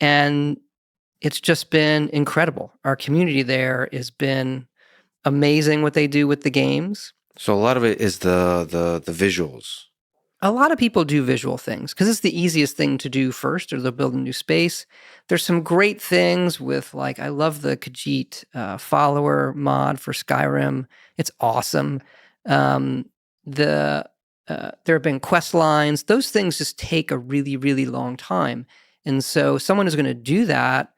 And it's just been incredible. Our community there has been amazing what they do with the games. So a lot of it is the visuals. A lot of people do visual things because it's the easiest thing to do first, or they'll build a new space. There's some great things with, like, I love the Khajiit follower mod for Skyrim. It's awesome. There have been quest lines. Those things just take a really, really long time. And so someone who's going to do that,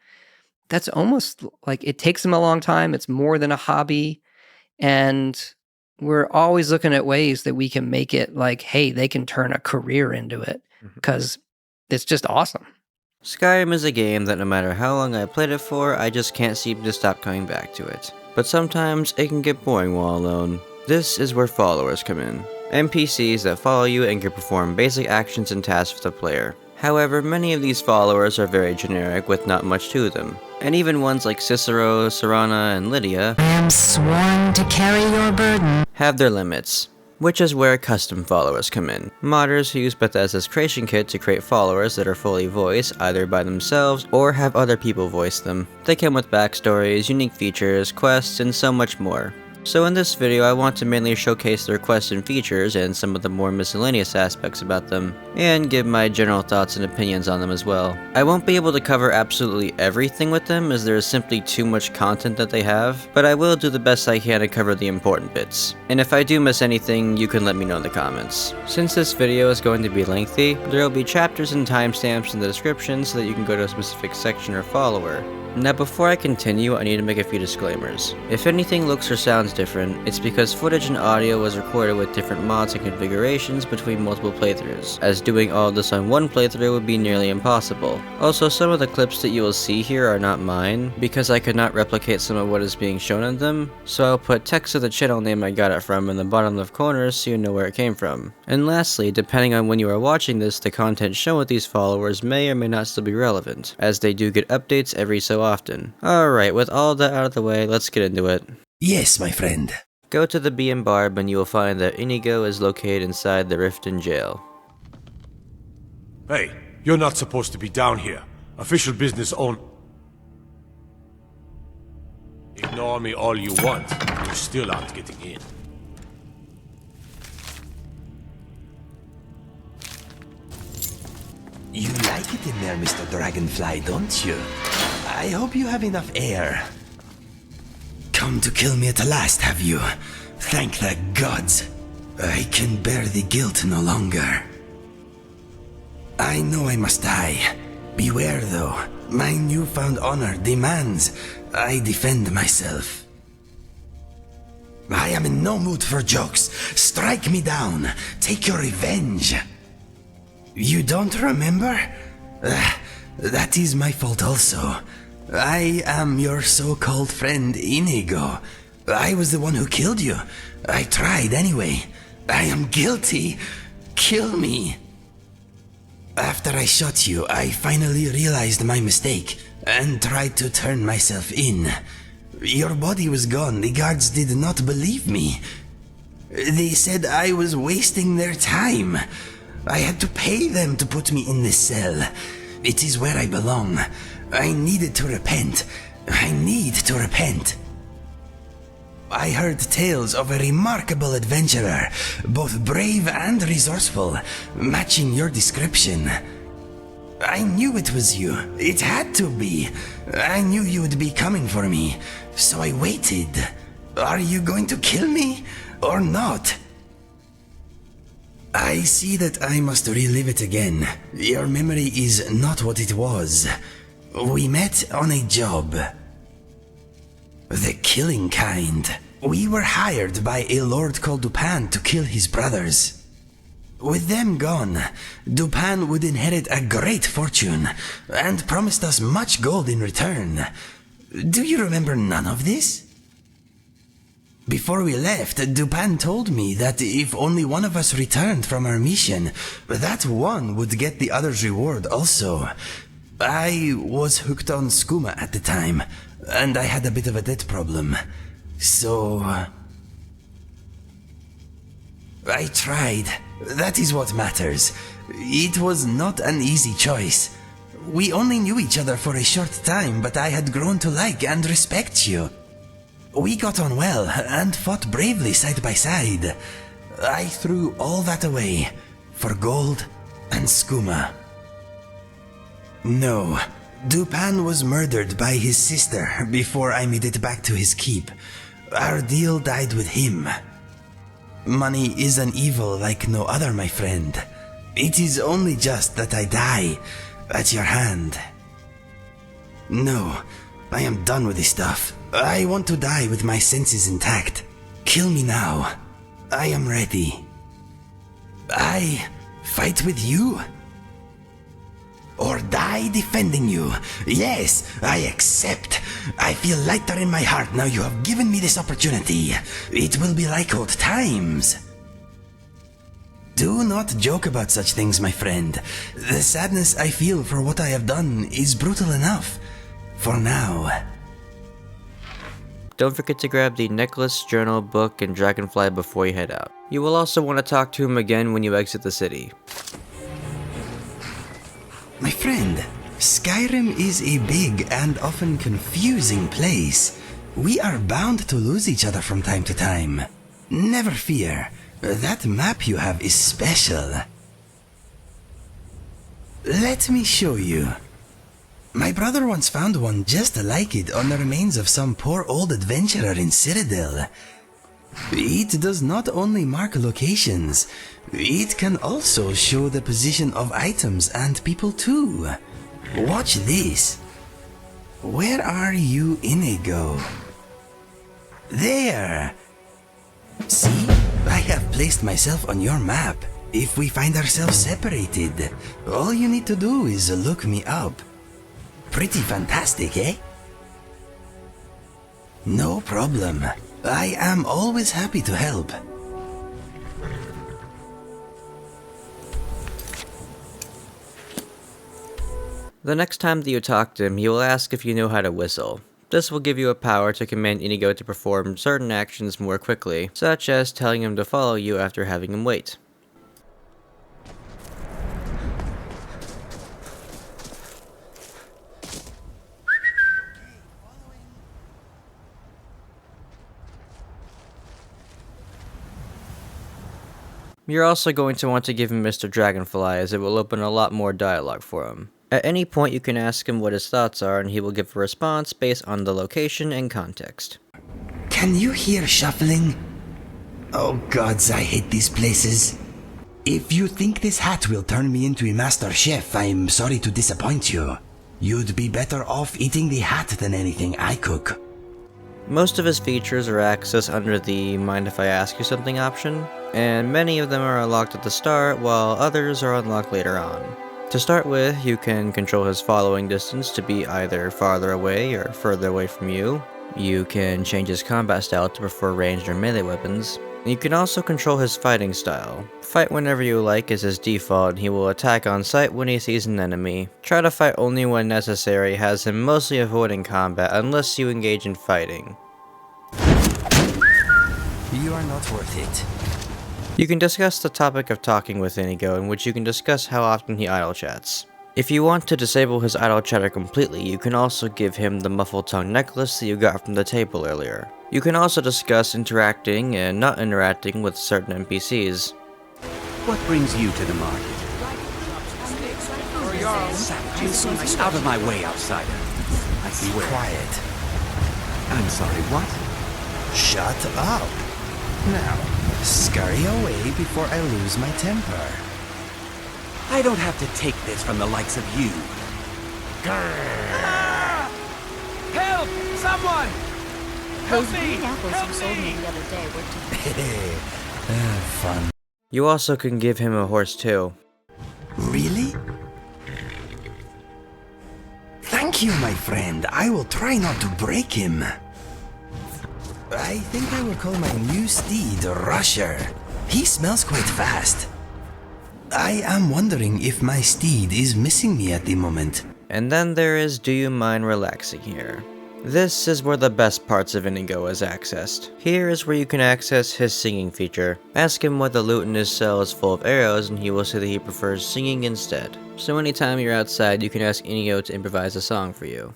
that's almost like it takes them a long time. It's more than a hobby. And we're always looking at ways that we can make it like, hey, they can turn a career into it because it's just awesome. Skyrim is a game that no matter how long I played it for, I just can't seem to stop coming back to it. But sometimes it can get boring while alone. This is where followers come in. NPCs that follow you and can perform basic actions and tasks for the player. However, many of these followers are very generic with not much to them. And even ones like Cicero, Serana, and Lydia, I am sworn to carry your burden, have their limits, which is where custom followers come in. Modders who use Bethesda's creation kit to create followers that are fully voiced either by themselves or have other people voice them. They come with backstories, unique features, quests, and so much more. So in this video, I want to mainly showcase their quests and features and some of the more miscellaneous aspects about them, and give my general thoughts and opinions on them as well. I won't be able to cover absolutely everything with them as there is simply too much content that they have, but I will do the best I can to cover the important bits. And if I do miss anything, you can let me know in the comments. Since this video is going to be lengthy, there will be chapters and timestamps in the description so that you can go to a specific section or follower. Now before I continue, I need to make a few disclaimers. If anything looks or sounds different, it's because footage and audio was recorded with different mods and configurations between multiple playthroughs, as doing all of this on one playthrough would be nearly impossible. Also, some of the clips that you will see here are not mine, because I could not replicate some of what is being shown in them, so I'll put text of the channel name I got it from in the bottom left corner so you know where it came from. And lastly, depending on when you are watching this, the content shown with these followers may or may not still be relevant, as they do get updates every so often. Alright, with all that out of the way, let's get into it. Yes, my friend. Go to the B&B Barb and you will find that Inigo is located inside the Riften jail. Hey, you're not supposed to be down here. Official business on... Ignore me all you want, you still aren't getting in. You like it in there, Mr. Dragonfly, don't you? I hope you have enough air. Come to kill me at last, have you? Thank the gods. I can bear the guilt no longer. I know I must die. Beware, though. My newfound honor demands I defend myself. I am in no mood for jokes. Strike me down. Take your revenge. You don't remember? That is my fault also. I am your so-called friend Inigo. I was the one who killed you. I tried anyway. I am guilty. Kill me. After I shot you, I finally realized my mistake and tried to turn myself in. Your body was gone. The guards did not believe me. They said I was wasting their time. I had to pay them to put me in this cell. It is where I belong. I needed to repent. I need to repent. I heard tales of a remarkable adventurer, both brave and resourceful, matching your description. I knew it was you. It had to be. I knew you would be coming for me, so I waited. Are you going to kill me, or not? I see that I must relive it again. Your memory is not what it was. We met on a job. The killing kind. We were hired by a lord called Dupin to kill his brothers. With them gone, Dupin would inherit a great fortune and promised us much gold in return. Do you remember none of this? Before we left, Dupin told me that if only one of us returned from our mission, that one would get the other's reward also. I was hooked on skooma at the time, and I had a bit of a debt problem. So... I tried. That is what matters. It was not an easy choice. We only knew each other for a short time, but I had grown to like and respect you. We got on well and fought bravely side by side. I threw all that away for gold and skooma. No, Dupan was murdered by his sister before I made it back to his keep. Our deal died with him. Money is an evil like no other, my friend. It is only just that I die at your hand. No, I am done with this stuff. I want to die with my senses intact. Kill me now. I am ready. I fight with you? Or die defending you? Yes, I accept. I feel lighter in my heart now you have given me this opportunity. It will be like old times. Do not joke about such things, my friend. The sadness I feel for what I have done is brutal enough. For now. Don't forget to grab the necklace, journal, book, and dragonfly before you head out. You will also want to talk to him again when you exit the city. My friend, Skyrim is a big and often confusing place. We are bound to lose each other from time to time. Never fear, that map you have is special. Let me show you. My brother once found one just like it on the remains of some poor old adventurer in Citadel. It does not only mark locations, it can also show the position of items and people too. Watch this. Where are you, Inigo? There! See, I have placed myself on your map. If we find ourselves separated, all you need to do is look me up. Pretty fantastic, eh? No problem. I am always happy to help. The next time that you talk to him, he will ask if you know how to whistle. This will give you a power to command Inigo to perform certain actions more quickly, such as telling him to follow you after having him wait. You're also going to want to give him Mr. Dragonfly, as it will open a lot more dialogue for him. At any point you can ask him what his thoughts are, and he will give a response based on the location and context. Can you hear shuffling? Oh gods, I hate these places. If you think this hat will turn me into a master chef, I'm sorry to disappoint you. You'd be better off eating the hat than anything I cook. Most of his features are accessed under the Mind If I Ask You Something option, and many of them are unlocked at the start, while others are unlocked later on. To start with, you can control his following distance to be either farther away or further away from you. You can change his combat style to prefer ranged or melee weapons. You can also control his fighting style. Fight whenever you like is his default, and he will attack on sight when he sees an enemy. Try to fight only when necessary has him mostly avoiding combat unless you engage in fighting. You are not worth it. You can discuss the topic of talking with Inigo, in which you can discuss how often he idle chats. If you want to disable his idle chatter completely, you can also give him the muffled tongue necklace that you got from the table earlier. You can also discuss interacting and not interacting with certain NPCs. What brings you to the market? Out of my way, outsider. I swear. Quiet. I'm sorry, what? Shut up. Now, scurry away before I lose my temper. I don't have to take this from the likes of you. Help! Someone! Those green apples you sold me the other day were too Fun. You also can give him a horse too. Really? Thank you, my friend. I will try not to break him. I think I will call my new steed Rusher. He smells quite fast. I am wondering if my steed is missing me at the moment. And then there is Do You Mind Relaxing here. This is where the best parts of Inigo is accessed. Here is where you can access his singing feature. Ask him what the loot in his cell is full of arrows and he will say that he prefers singing instead. So anytime you're outside, you can ask Inigo to improvise a song for you.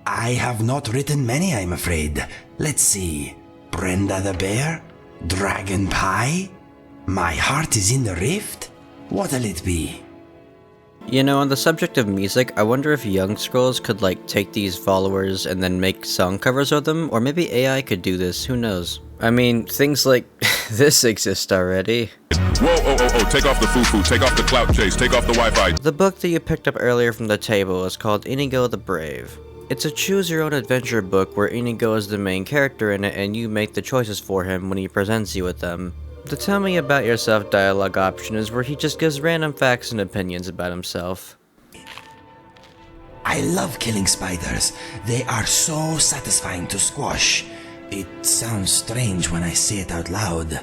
I have not written many, I'm afraid. Let's see. Brenda the Bear? Dragon Pie? My Heart is in the Rift? What'll it be? You know, on the subject of music, I wonder if Young Scrolls could take these followers and then make song covers of them, or maybe AI could do this, who knows? I mean, things like this exist already. Whoa, take off the foo-foo, take off the clout chase, take off the Wi-Fi. The book that you picked up earlier from the table is called Inigo the Brave. It's a choose-your-own-adventure book where Inigo is the main character in it and you make the choices for him when he presents you with them. The tell me about yourself dialogue option is where he just gives random facts and opinions about himself. I love killing spiders. They are so satisfying to squash. It sounds strange when I say it out loud.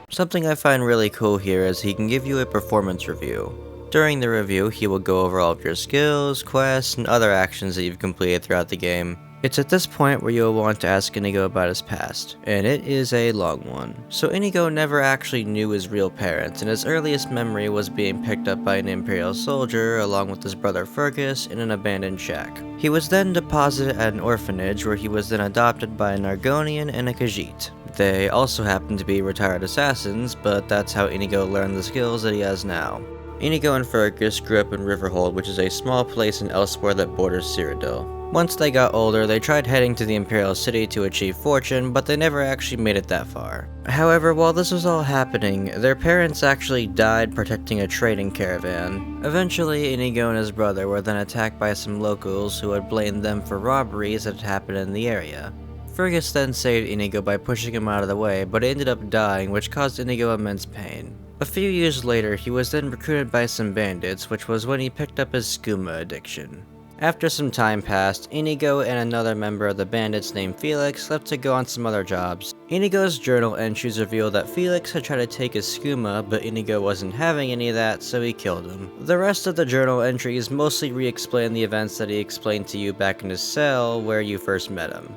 Something I find really cool here is he can give you a performance review. During the review, he will go over all of your skills, quests, and other actions that you've completed throughout the game. It's at this point where you'll want to ask Inigo about his past, and it is a long one. So Inigo never actually knew his real parents, and his earliest memory was being picked up by an Imperial soldier along with his brother Fergus in an abandoned shack. He was then deposited at an orphanage where he was then adopted by an Argonian and a Khajiit. They also happened to be retired assassins, but that's how Inigo learned the skills that he has now. Inigo and Fergus grew up in Riverhold, which is a small place in Elsewhere that borders Cyrodiil. Once they got older, they tried heading to the Imperial City to achieve fortune, but they never actually made it that far. However, while this was all happening, their parents actually died protecting a trading caravan. Eventually, Inigo and his brother were then attacked by some locals who had blamed them for robberies that had happened in the area. Fergus then saved Inigo by pushing him out of the way, but ended up dying, which caused Inigo immense pain. A few years later, he was then recruited by some bandits, which was when he picked up his skooma addiction. After some time passed, Inigo and another member of the bandits named Felix left to go on some other jobs. Inigo's journal entries reveal that Felix had tried to take his skooma, but Inigo wasn't having any of that, so he killed him. The rest of the journal entries mostly re-explain the events that he explained to you back in his cell where you first met him.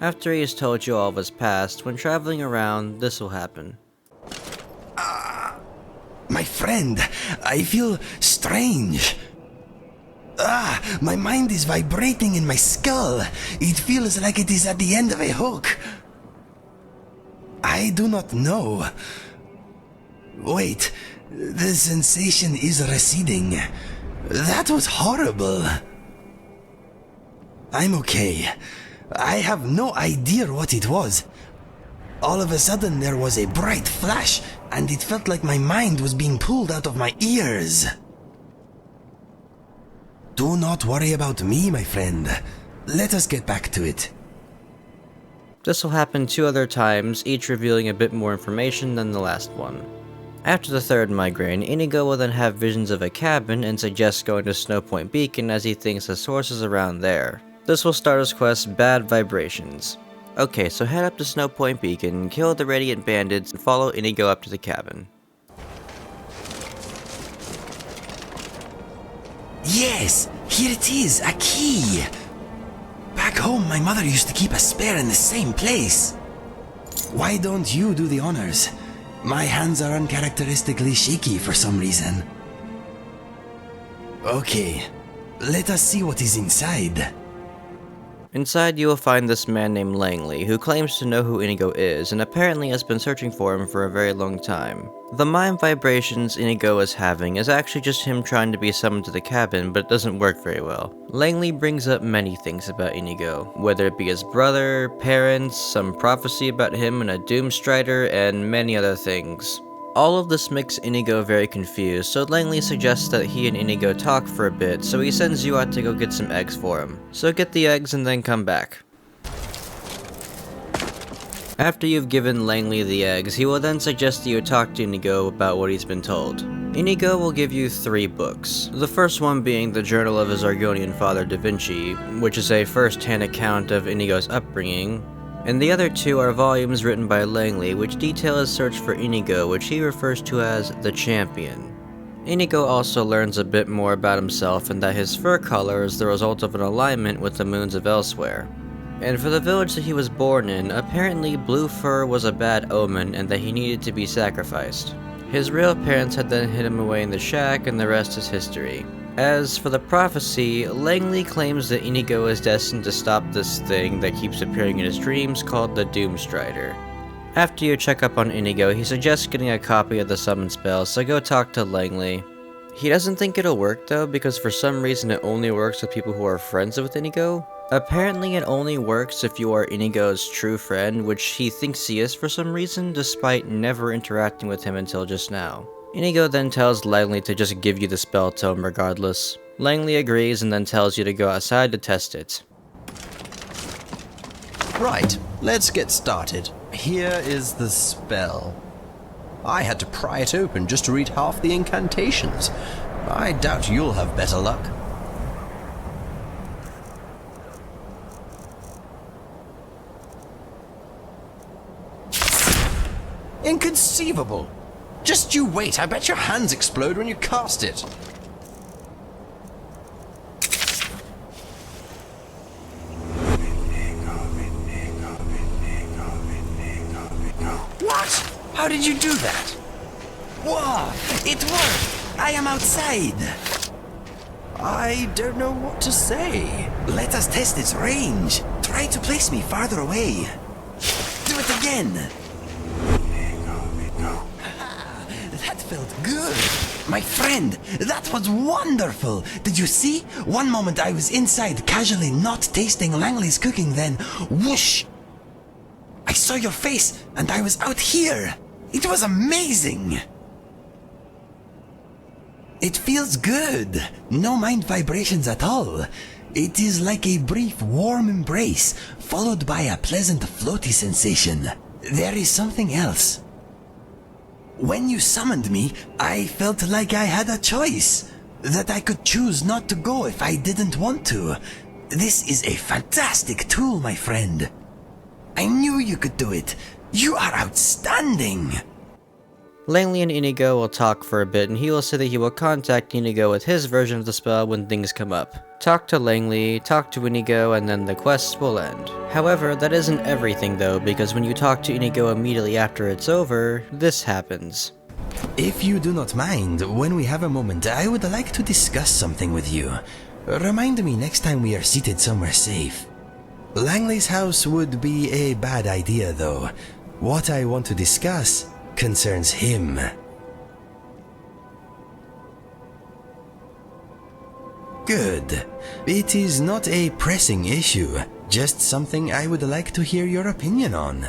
After he has told you all of his past, when traveling around, this will happen. My friend, I feel strange. My mind is vibrating in my skull. It feels like it is at the end of a hook. I do not know. Wait, the sensation is receding. That was horrible. I'm okay. I have no idea what it was. All of a sudden there was a bright flash, and it felt like my mind was being pulled out of my ears. Do not worry about me, my friend. Let us get back to it. This will happen 2 other times, each revealing a bit more information than the last one. After the third migraine, Inigo will then have visions of a cabin and suggests going to Snowpoint Beacon as he thinks the source is around there. This will start his quest, Bad Vibrations. Okay, so head up to Snowpoint Beacon, kill the Radiant Bandits, and follow Inigo up to the cabin. Yes, here it is, a key. Back home, my mother used to keep a spare in the same place. Why don't you do the honors? My hands are uncharacteristically shaky for some reason. Okay, let us see what is inside. Inside you will find this man named Langley, who claims to know who Inigo is, and apparently has been searching for him for a very long time. The mind vibrations Inigo is having is actually just him trying to be summoned to the cabin, but it doesn't work very well. Langley brings up many things about Inigo, whether it be his brother, parents, some prophecy about him and a Doomstrider, and many other things. All of this makes Inigo very confused, so Langley suggests that he and Inigo talk for a bit, so he sends you out to go get some eggs for him. So get the eggs and then come back. After you've given Langley the eggs, he will then suggest that you talk to Inigo about what he's been told. Inigo will give you 3 books, the first one being the journal of his Argonian father Da Vinci, which is a first-hand account of Inigo's upbringing, and the other 2 are volumes written by Langley which detail his search for Inigo, which he refers to as the Champion. Inigo also learns a bit more about himself and that his fur color is the result of an alignment with the moons of elsewhere. And for the village that he was born in, apparently blue fur was a bad omen and that he needed to be sacrificed. His real parents had then hid him away in the shack, and the rest is history. As for the prophecy, Langley claims that Inigo is destined to stop this thing that keeps appearing in his dreams called the Doomstrider. After you check up on Inigo, he suggests getting a copy of the summon spell, so go talk to Langley. He doesn't think it'll work though, because for some reason it only works with people who are friends with Inigo. Apparently it only works if you are Inigo's true friend, which he thinks he is for some reason, despite never interacting with him until just now. Inigo then tells Langley to just give you the spell tome regardless. Langley agrees and then tells you to go outside to test it. Right, let's get started. Here is the spell. I had to pry it open just to read half the incantations. I doubt you'll have better luck. Inconceivable! Just you wait, I bet your hands explode when you cast it. What? How did you do that? Whoa! It worked! I am outside! I don't know what to say. Let us test its range. Try to place me farther away. Do it again! That felt good! My friend, that was wonderful! Did you see? One moment I was inside, casually not tasting Langley's cooking, then whoosh! I saw your face, and I was out here! It was amazing! It feels good! No mind vibrations at all. It is like a brief warm embrace, followed by a pleasant floaty sensation. There is something else. When you summoned me, I felt like I had a choice. That I could choose not to go if I didn't want to. This is a fantastic tool, my friend. I knew you could do it. You are outstanding. Langley and Inigo will talk for a bit, and he will say that he will contact Inigo with his version of the spell when things come up. Talk to Langley, talk to Inigo, and then the quests will end. However, that isn't everything though, because when you talk to Inigo immediately after it's over, this happens. If you do not mind, when we have a moment, I would like to discuss something with you. Remind me next time we are seated somewhere safe. Langley's house would be a bad idea though. What I want to discuss concerns him. Good. It is not a pressing issue, just something I would like to hear your opinion on.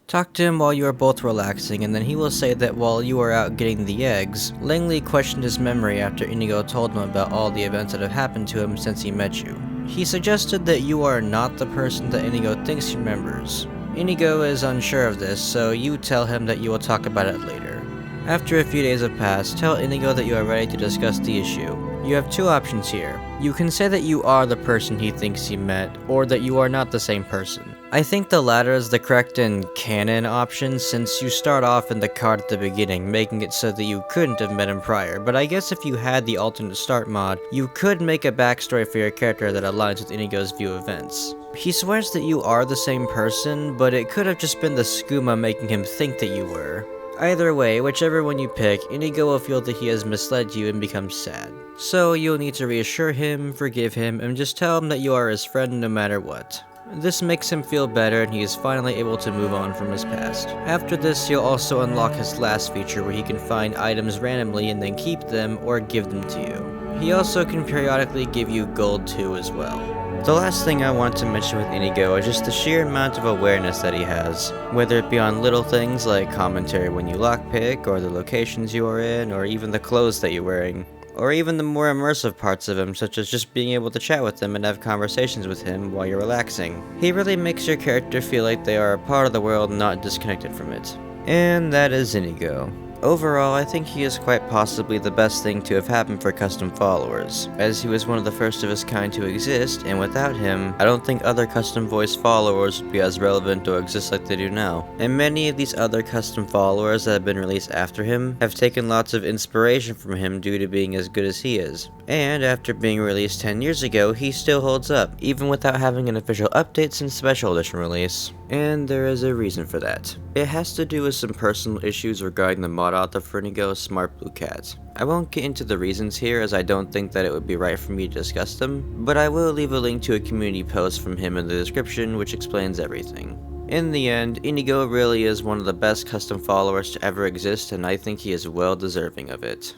Talk to him while you are both relaxing, and then he will say that while you are out getting the eggs, Langley questioned his memory after Inigo told him about all the events that have happened to him since he met you. He suggested that you are not the person that Inigo thinks he remembers. Inigo is unsure of this, so you tell him that you will talk about it later. After a few days have passed, tell Inigo that you are ready to discuss the issue. You have two options here. You can say that you are the person he thinks he met, or that you are not the same person. I think the latter is the correct and canon option, since you start off in the card at the beginning, making it so that you couldn't have met him prior, but I guess if you had the alternate start mod, you could make a backstory for your character that aligns with Inigo's view of events. He swears that you are the same person, but it could have just been the skooma making him think that you were. Either way, whichever one you pick, Inigo will feel that he has misled you and become sad. So you'll need to reassure him, forgive him, and just tell him that you are his friend no matter what. This makes him feel better and he is finally able to move on from his past. After this, he'll also unlock his last feature where he can find items randomly and then keep them or give them to you. He also can periodically give you gold too as well. The last thing I want to mention with Inigo is just the sheer amount of awareness that he has, whether it be on little things like commentary when you lockpick, or the locations you are in, or even the clothes that you're wearing, or even the more immersive parts of him, such as just being able to chat with him and have conversations with him while you're relaxing. He really makes your character feel like they are a part of the world, not disconnected from it. And that is Inigo. Overall, I think he is quite possibly the best thing to have happened for custom followers, as he was one of the first of his kind to exist, and without him, I don't think other custom voice followers would be as relevant or exist like they do now. And many of these other custom followers that have been released after him have taken lots of inspiration from him due to being as good as he is. And after being released 10 years ago, he still holds up, even without having an official update since Special Edition release. And there is a reason for that. It has to do with some personal issues regarding the mod author for Inigo, Smart Blue Cat. I won't get into the reasons here as I don't think that it would be right for me to discuss them, but I will leave a link to a community post from him in the description which explains everything. In the end, Inigo really is one of the best custom followers to ever exist, and I think he is well deserving of it.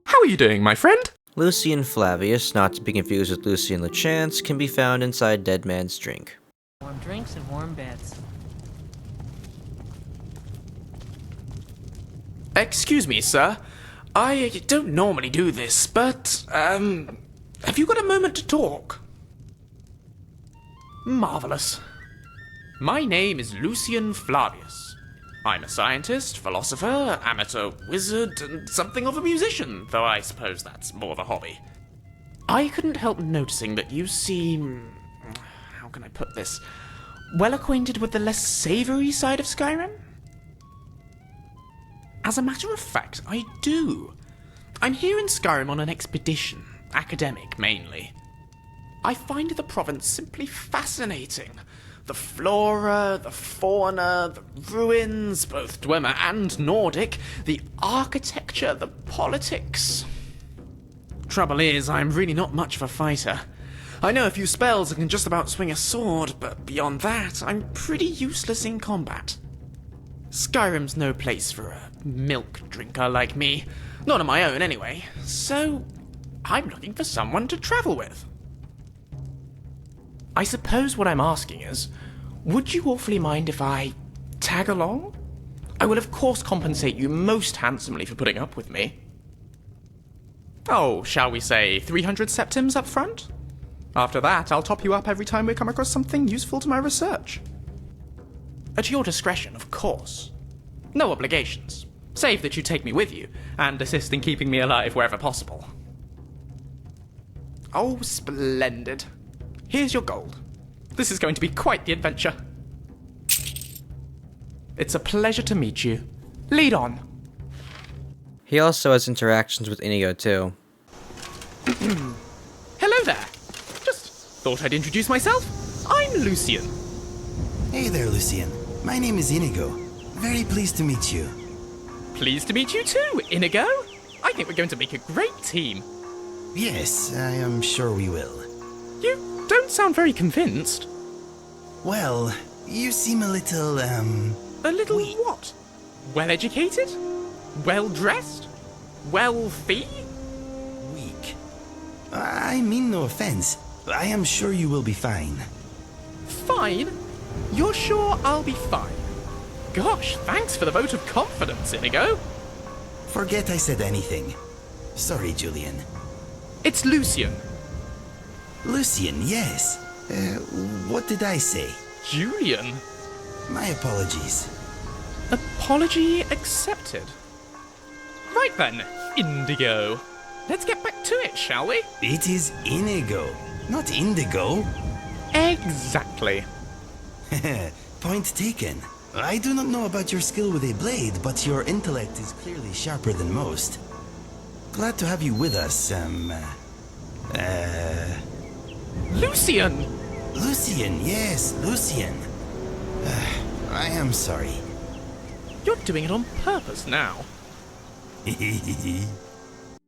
How are you doing, my friend? Lucien Flavius, not to be confused with Lucien Lechance, can be found inside Dead Man's Drink. Warm drinks and warm beds. Excuse me, sir. I don't normally do this, but, have you got a moment to talk? Marvelous. My name is Lucien Flavius. I'm a scientist, philosopher, amateur wizard, and something of a musician, though I suppose that's more of a hobby. I couldn't help noticing that you seem... how can I put this? Well acquainted with the less savoury side of Skyrim? As a matter of fact, I do. I'm here in Skyrim on an expedition, academic mainly. I find the province simply fascinating. The flora, the fauna, the ruins, both Dwemer and Nordic, the architecture, the politics. Trouble is, I'm really not much of a fighter. I know a few spells and can just about swing a sword, but beyond that, I'm pretty useless in combat. Skyrim's no place for a milk drinker like me. Not on my own, anyway. So, I'm looking for someone to travel with. I suppose what I'm asking is, would you awfully mind if I tag along? I will of course compensate you most handsomely for putting up with me. Oh, shall we say 300 septims up front? After that, I'll top you up every time we come across something useful to my research. At your discretion, of course. No obligations, save that you take me with you, and assist in keeping me alive wherever possible. Oh, splendid. Here's your gold. This is going to be quite the adventure. It's a pleasure to meet you. Lead on. He also has interactions with Inigo too. Hello there. Just thought I'd introduce myself. I'm Lucien. Hey there, Lucien. My name is Inigo. Very pleased to meet you. Pleased to meet you too, Inigo. I think we're going to make a great team. Yes, I am sure we will. You don't sound very convinced. Well, you seem a little, A little what? Well-educated? Well-dressed? Wealthy? weak. I mean no offense. I am sure you will be fine. Fine? You're sure I'll be fine? Gosh, thanks for the vote of confidence, Inigo. Forget I said anything. Sorry, Julian. It's Lucien. Lucien, yes. What did I say? Julian? My apologies. Apology accepted. Right then, Indigo. Let's get back to it, shall we? It is Inigo, not Indigo. Exactly. Point taken. I do not know about your skill with a blade, but your intellect is clearly sharper than most. Glad to have you with us, Lucien! Lucien, yes, Lucien. I am sorry. You're doing it on purpose now.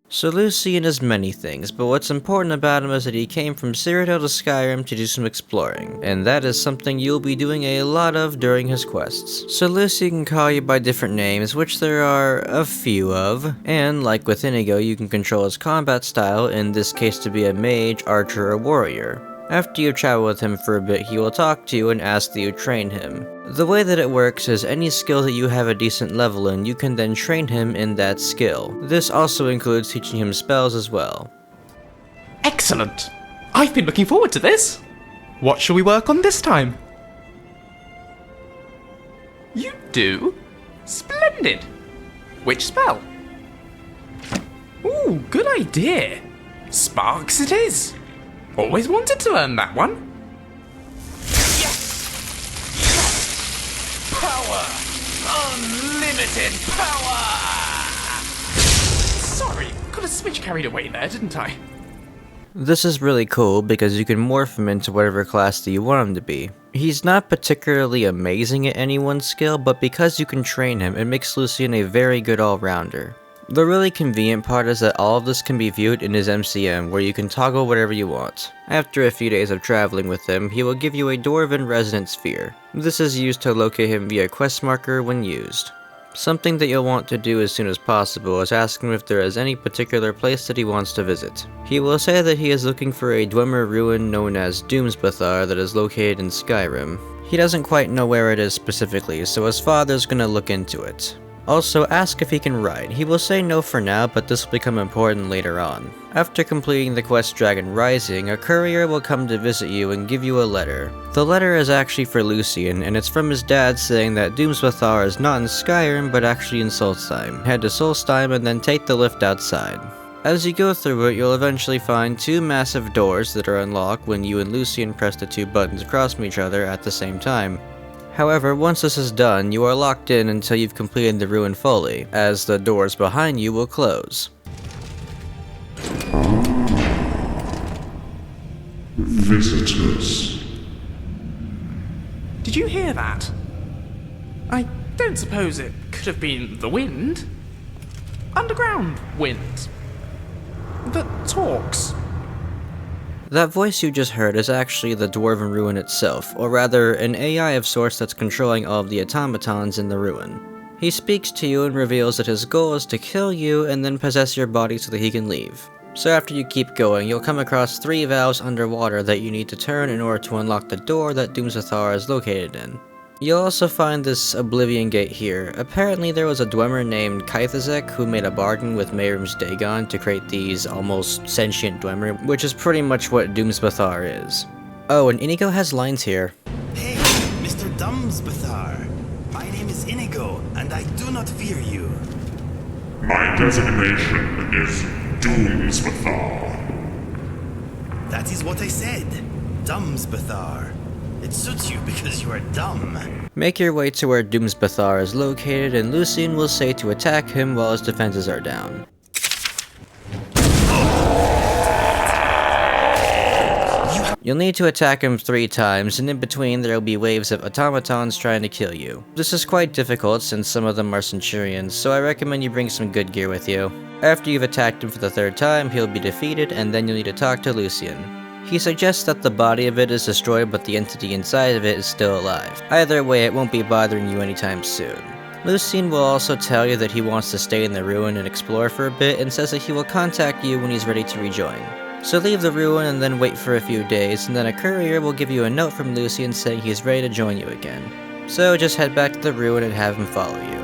So Lucien is many things, but what's important about him is that he came from Cyrodiil to Skyrim to do some exploring, and that is something you'll be doing a lot of during his quests. So Lucien can call you by different names, which there are a few of, and like with Inigo, you can control his combat style, in this case to be a mage, archer, or warrior. After you travel with him for a bit, he will talk to you and ask that you train him. The way that it works is any skill that you have a decent level in, you can then train him in that skill. This also includes teaching him spells as well. Excellent! I've been looking forward to this! What shall we work on this time? You do? Splendid! Which spell? Ooh, good idea. Sparks it is. Always wanted to learn that one. Yes! Yes! Power! Unlimited power! Sorry, got a switch carried away there, didn't I? This is really cool because you can morph him into whatever class that you want him to be. He's not particularly amazing at any one skill, but because you can train him, it makes Lucien a very good all-rounder. The really convenient part is that all of this can be viewed in his MCM, where you can toggle whatever you want. After a few days of traveling with him, he will give you a Dwarven Resonance Sphere. This is used to locate him via quest marker when used. Something that you'll want to do as soon as possible is ask him if there is any particular place that he wants to visit. He will say that he is looking for a Dwemer ruin known as Doomsbethar that is located in Skyrim. He doesn't quite know where it is specifically, so his father's gonna look into it. Also, ask if he can ride. He will say no for now, but this will become important later on. After completing the quest Dragon Rising, a courier will come to visit you and give you a letter. The letter is actually for Lucien, and it's from his dad saying that Doomsbethar is not in Skyrim, but actually in Solstheim. Head to Solstheim and then take the lift outside. As you go through it, you'll eventually find two massive doors that are unlocked when you and Lucien press the two buttons across from each other at the same time. However, once this is done, you are locked in until you've completed the ruin fully, as the doors behind you will close. Visitors. Did you hear that? I don't suppose it could have been the wind? Underground wind. That talks. That voice you just heard is actually the Dwarven ruin itself, or rather, an AI of sorts that's controlling all of the automatons in the ruin. He speaks to you and reveals that his goal is to kill you and then possess your body so that he can leave. So after you keep going, you'll come across 3 valves underwater that you need to turn in order to unlock the door that Doomsbethar is located in. You'll also find this Oblivion Gate here. Apparently there was a Dwemer named Kaithazek who made a bargain with Mehrum's Dagon to create these almost sentient Dwemer, which is pretty much what Doomsbethar is. Oh, and Inigo has lines here. Hey, Mr. Doomsbethar. My name is Inigo, and I do not fear you. My designation is Doomsbethar. That is what I said. Doomsbethar. It suits you because you are dumb. Make your way to where Doomsbethar is located, and Lucien will say to attack him while his defenses are down. You'll need to attack him 3 times, and in between there will be waves of automatons trying to kill you. This is quite difficult since some of them are Centurions, so I recommend you bring some good gear with you. After you've attacked him for the 3rd time, he'll be defeated, and then you'll need to talk to Lucien. He suggests that the body of it is destroyed but the entity inside of it is still alive. Either way, it won't be bothering you anytime soon. Lucien will also tell you that he wants to stay in the ruin and explore for a bit, and says that he will contact you when he's ready to rejoin. So leave the ruin and then wait for a few days, and then a courier will give you a note from Lucien saying he's ready to join you again. So just head back to the ruin and have him follow you.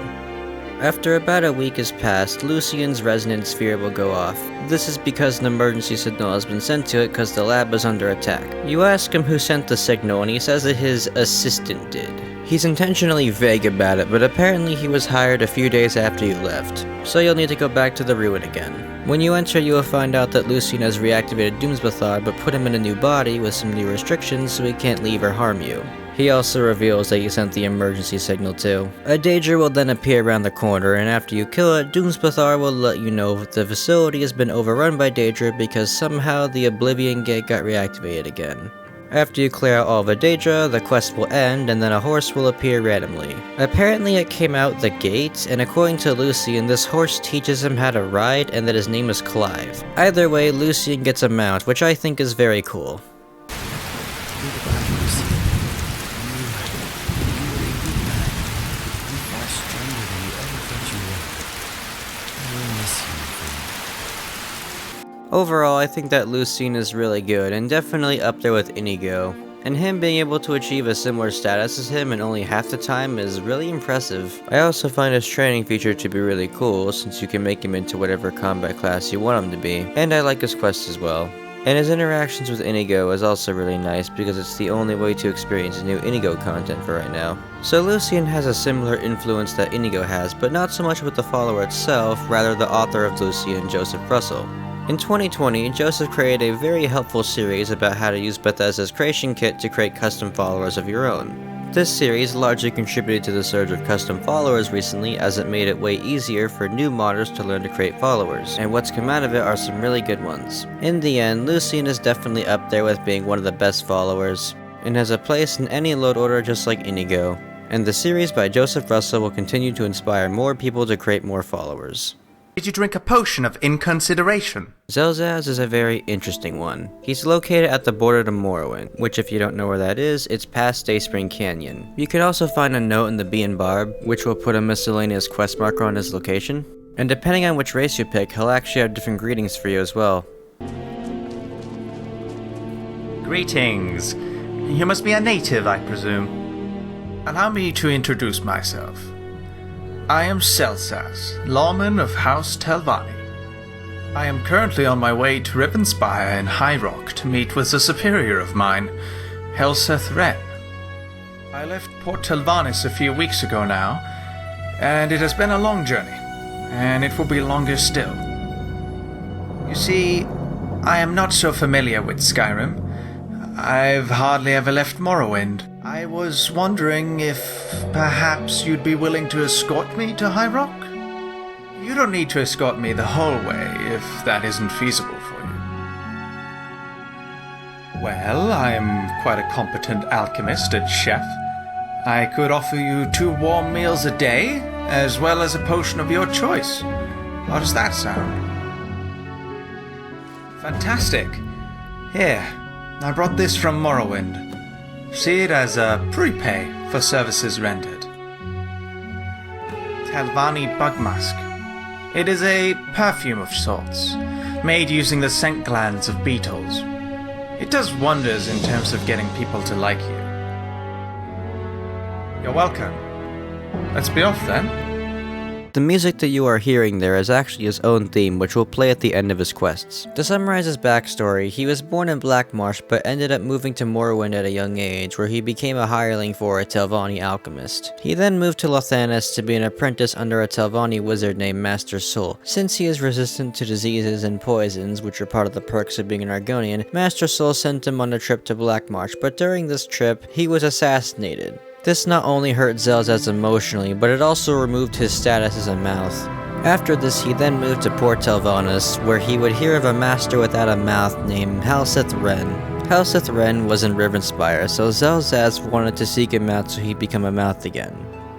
After about a week has passed, Lucien's resonance sphere will go off. This is because an emergency signal has been sent to it because the lab is under attack. You ask him who sent the signal, and he says that his assistant did. He's intentionally vague about it, but apparently he was hired a few days after you left, so you'll need to go back to the ruin again. When you enter, you will find out that Lucien has reactivated Doomsbethar but put him in a new body with some new restrictions so he can't leave or harm you. He also reveals that you sent the emergency signal too. A Daedra will then appear around the corner, and after you kill it, Doomsbethar will let you know that the facility has been overrun by Daedra because somehow the Oblivion Gate got reactivated again. After you clear out all the Daedra, the quest will end, and then a horse will appear randomly. Apparently it came out the gate, and according to Lucien, this horse teaches him how to ride and that his name is Clive. Either way, Lucien gets a mount, which I think is very cool. Overall, I think that Lucien is really good, and definitely up there with Inigo. And him being able to achieve a similar status as him in only half the time is really impressive. I also find his training feature to be really cool, since you can make him into whatever combat class you want him to be. And I like his quest as well. And his interactions with Inigo is also really nice because it's the only way to experience new Inigo content for right now. So Lucien has a similar influence that Inigo has, but not so much with the follower itself, rather the author of Lucien, Joseph Russell. In 2020, Joseph created a very helpful series about how to use Bethesda's creation kit to create custom followers of your own. This series largely contributed to the surge of custom followers recently, as it made it way easier for new modders to learn to create followers, and what's come out of it are some really good ones. In the end, Lucien is definitely up there with being one of the best followers, and has a place in any load order just like Inigo. And the series by Joseph Russell will continue to inspire more people to create more followers. Did you drink a potion of inconsideration? Xelzaz is a very interesting one. He's located at the border to Morrowind, which if you don't know where that is, it's past Dayspring Canyon. You can also find a note in the Bee and Barb, which will put a miscellaneous quest marker on his location. And depending on which race you pick, he'll actually have different greetings for you as well. Greetings. You must be a native, I presume. Allow me to introduce myself. I am Xelzaz, lawman of House Telvanni. I am currently on my way to Rivenspire in High Rock to meet with a superior of mine, Helseth Wren. I left Port Telvannis a few weeks ago now, and it has been a long journey, and it will be longer still. You see, I am not so familiar with Skyrim. I've hardly ever left Morrowind. I was wondering if perhaps you'd be willing to escort me to High Rock? You don't need to escort me the whole way if that isn't feasible for you. Well, I'm quite a competent alchemist and chef. I could offer you 2 warm meals a day, as well as a potion of your choice. How does that sound? Fantastic. Here, I brought this from Morrowind. See it as a prepay for services rendered. Telvanni Bug Musk. It is a perfume of sorts, made using the scent glands of beetles. It does wonders in terms of getting people to like you. You're welcome. Let's be off then. The music that you are hearing there is actually his own theme, which will play at the end of his quests. To summarize his backstory, he was born in Blackmarsh but ended up moving to Morrowind at a young age, where he became a hireling for a Telvanni alchemist. He then moved to Lothanis to be an apprentice under a Telvanni wizard named Master Soul. Since he is resistant to diseases and poisons, which are part of the perks of being an Argonian, Master Soul sent him on a trip to Blackmarsh, but during this trip, he was assassinated. This not only hurt Xelzaz emotionally, but it also removed his status as a mouth. After this, he then moved to Port Telvannis, where he would hear of a master without a mouth named Helseth Wren. Helseth Wren was in Rivenspire, so Xelzaz wanted to seek him out so he'd become a mouth again.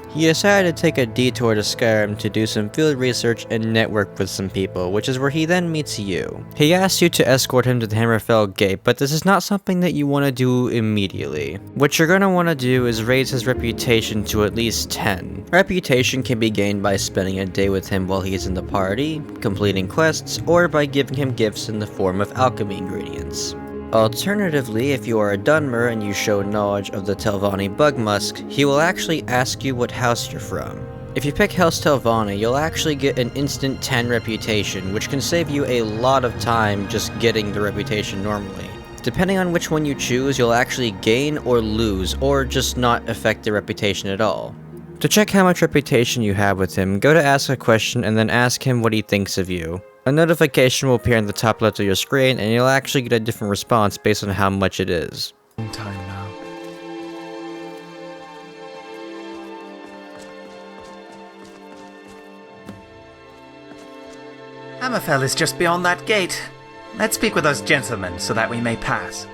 He decided to take a detour to Skyrim to do some field research and network with some people, which is where he then meets you. He asks you to escort him to the Hammerfell Gate, but this is not something that you want to do immediately. What you're going to want to do is raise his reputation to at least 10. Reputation can be gained by spending a day with him while he's in the party, completing quests, or by giving him gifts in the form of alchemy ingredients. Alternatively, if you are a Dunmer and you show knowledge of the Telvanni Bug Musk, he will actually ask you what house you're from. If you pick House Telvanni, you'll actually get an instant 10 reputation, which can save you a lot of time just getting the reputation normally. Depending on which one you choose, you'll actually gain or lose, or just not affect the reputation at all. To check how much reputation you have with him, go to ask a question and then ask him what he thinks of you. A notification will appear in the top left of your screen, and you'll actually get a different response based on how much it is. Time now. Hammerfell is just beyond that gate. Let's speak with those gentlemen so that we may pass.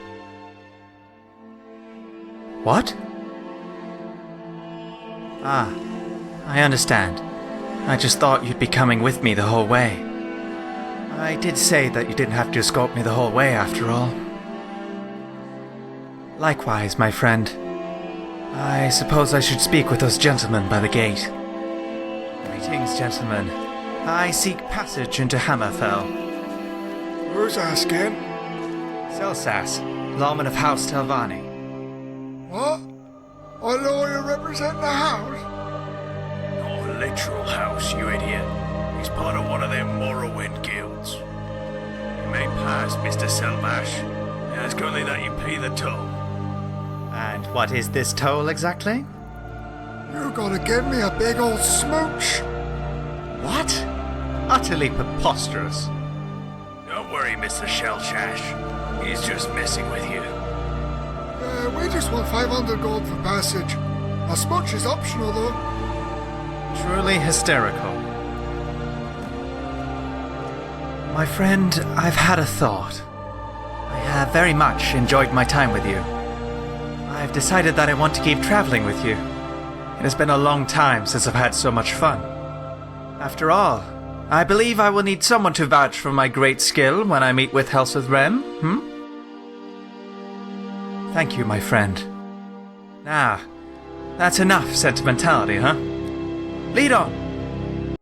What? Ah, I understand. I just thought you'd be coming with me the whole way. I did say that you didn't have to escort me the whole way, after all. Likewise, my friend. I suppose I should speak with those gentlemen by the gate. Greetings, gentlemen. I seek passage into Hammerfell. Who's asking? Xelzaz, lawman of House Telvanni. What? I know you represent the house. Not a literal house, you idiot. He's part of one of them Morrowind guilds. may pass, Mr. Selvash. Ask only that you pay the toll. And what is this toll exactly? You gotta give me a big old smooch. What? Utterly preposterous. Don't worry, Mr. Shellshash. He's just messing with you. We just want 500 gold for passage. A smooch is optional, though. Truly hysterical. My friend, I've had a thought. I have very much enjoyed my time with you. I've decided that I want to keep traveling with you. It has been a long time since I've had so much fun. After all, I believe I will need someone to vouch for my great skill when I meet with Rem, Thank you, my friend. Now, that's enough sentimentality, huh? Lead on!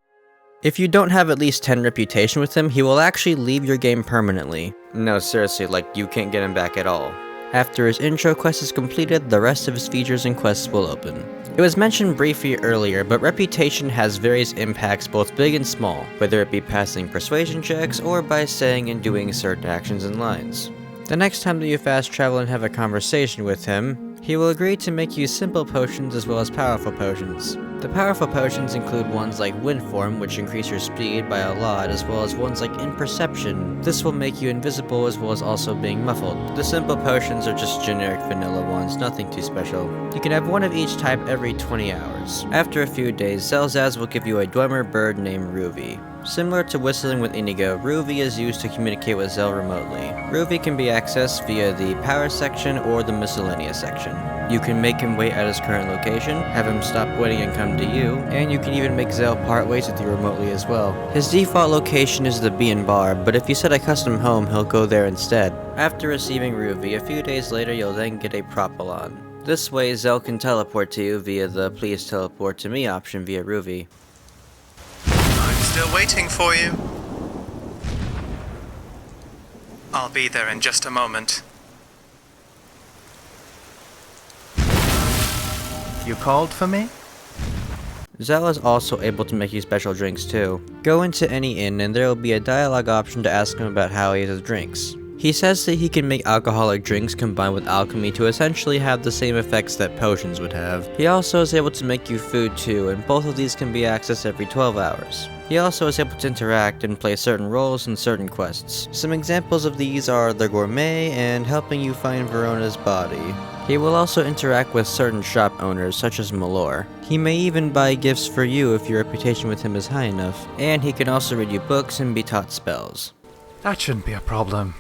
If you don't have at least 10 reputation with him, he will actually leave your game permanently. No, seriously, like, you can't get him back at all. After his intro quest is completed, the rest of his features and quests will open. It was mentioned briefly earlier, but reputation has various impacts both big and small, whether it be passing persuasion checks or by saying and doing certain actions and lines. The next time that you fast travel and have a conversation with him, he will agree to make you simple potions as well as powerful potions. The powerful potions include ones like Wind Form, which increase your speed by a lot, as well as ones like Imperception. This will make you invisible as well as also being muffled. The simple potions are just generic vanilla ones, nothing too special. You can have one of each type every 20 hours. After a few days, Xelzaz will give you a Dwemer bird named Ruvi. Similar to whistling with Inigo, Ruvi is used to communicate with Xel remotely. Ruvi can be accessed via the power section or the miscellaneous section. You can make him wait at his current location, have him stop waiting and come to you, and you can even make Xel part ways with you remotely as well. His default location is the Bean Bar, but if you set a custom home, he'll go there instead. After receiving Ruvi, a few days later you'll then get a Propylon. This way Xel can teleport to you via the Please Teleport to Me option via Ruvi. I'm still waiting for you. I'll be there in just a moment. You called for me? Xel is also able to make you special drinks too. Go into any inn and there will be a dialogue option to ask him about how he does drinks. He says that he can make alcoholic drinks combined with alchemy to essentially have the same effects that potions would have. He also is able to make you food too, and both of these can be accessed every 12 hours. He also is able to interact and play certain roles in certain quests. Some examples of these are the Gourmet and helping you find Verona's body. He will also interact with certain shop owners such as Malor. He may even buy gifts for you if your reputation with him is high enough. And he can also read you books and be taught spells. That shouldn't be a problem.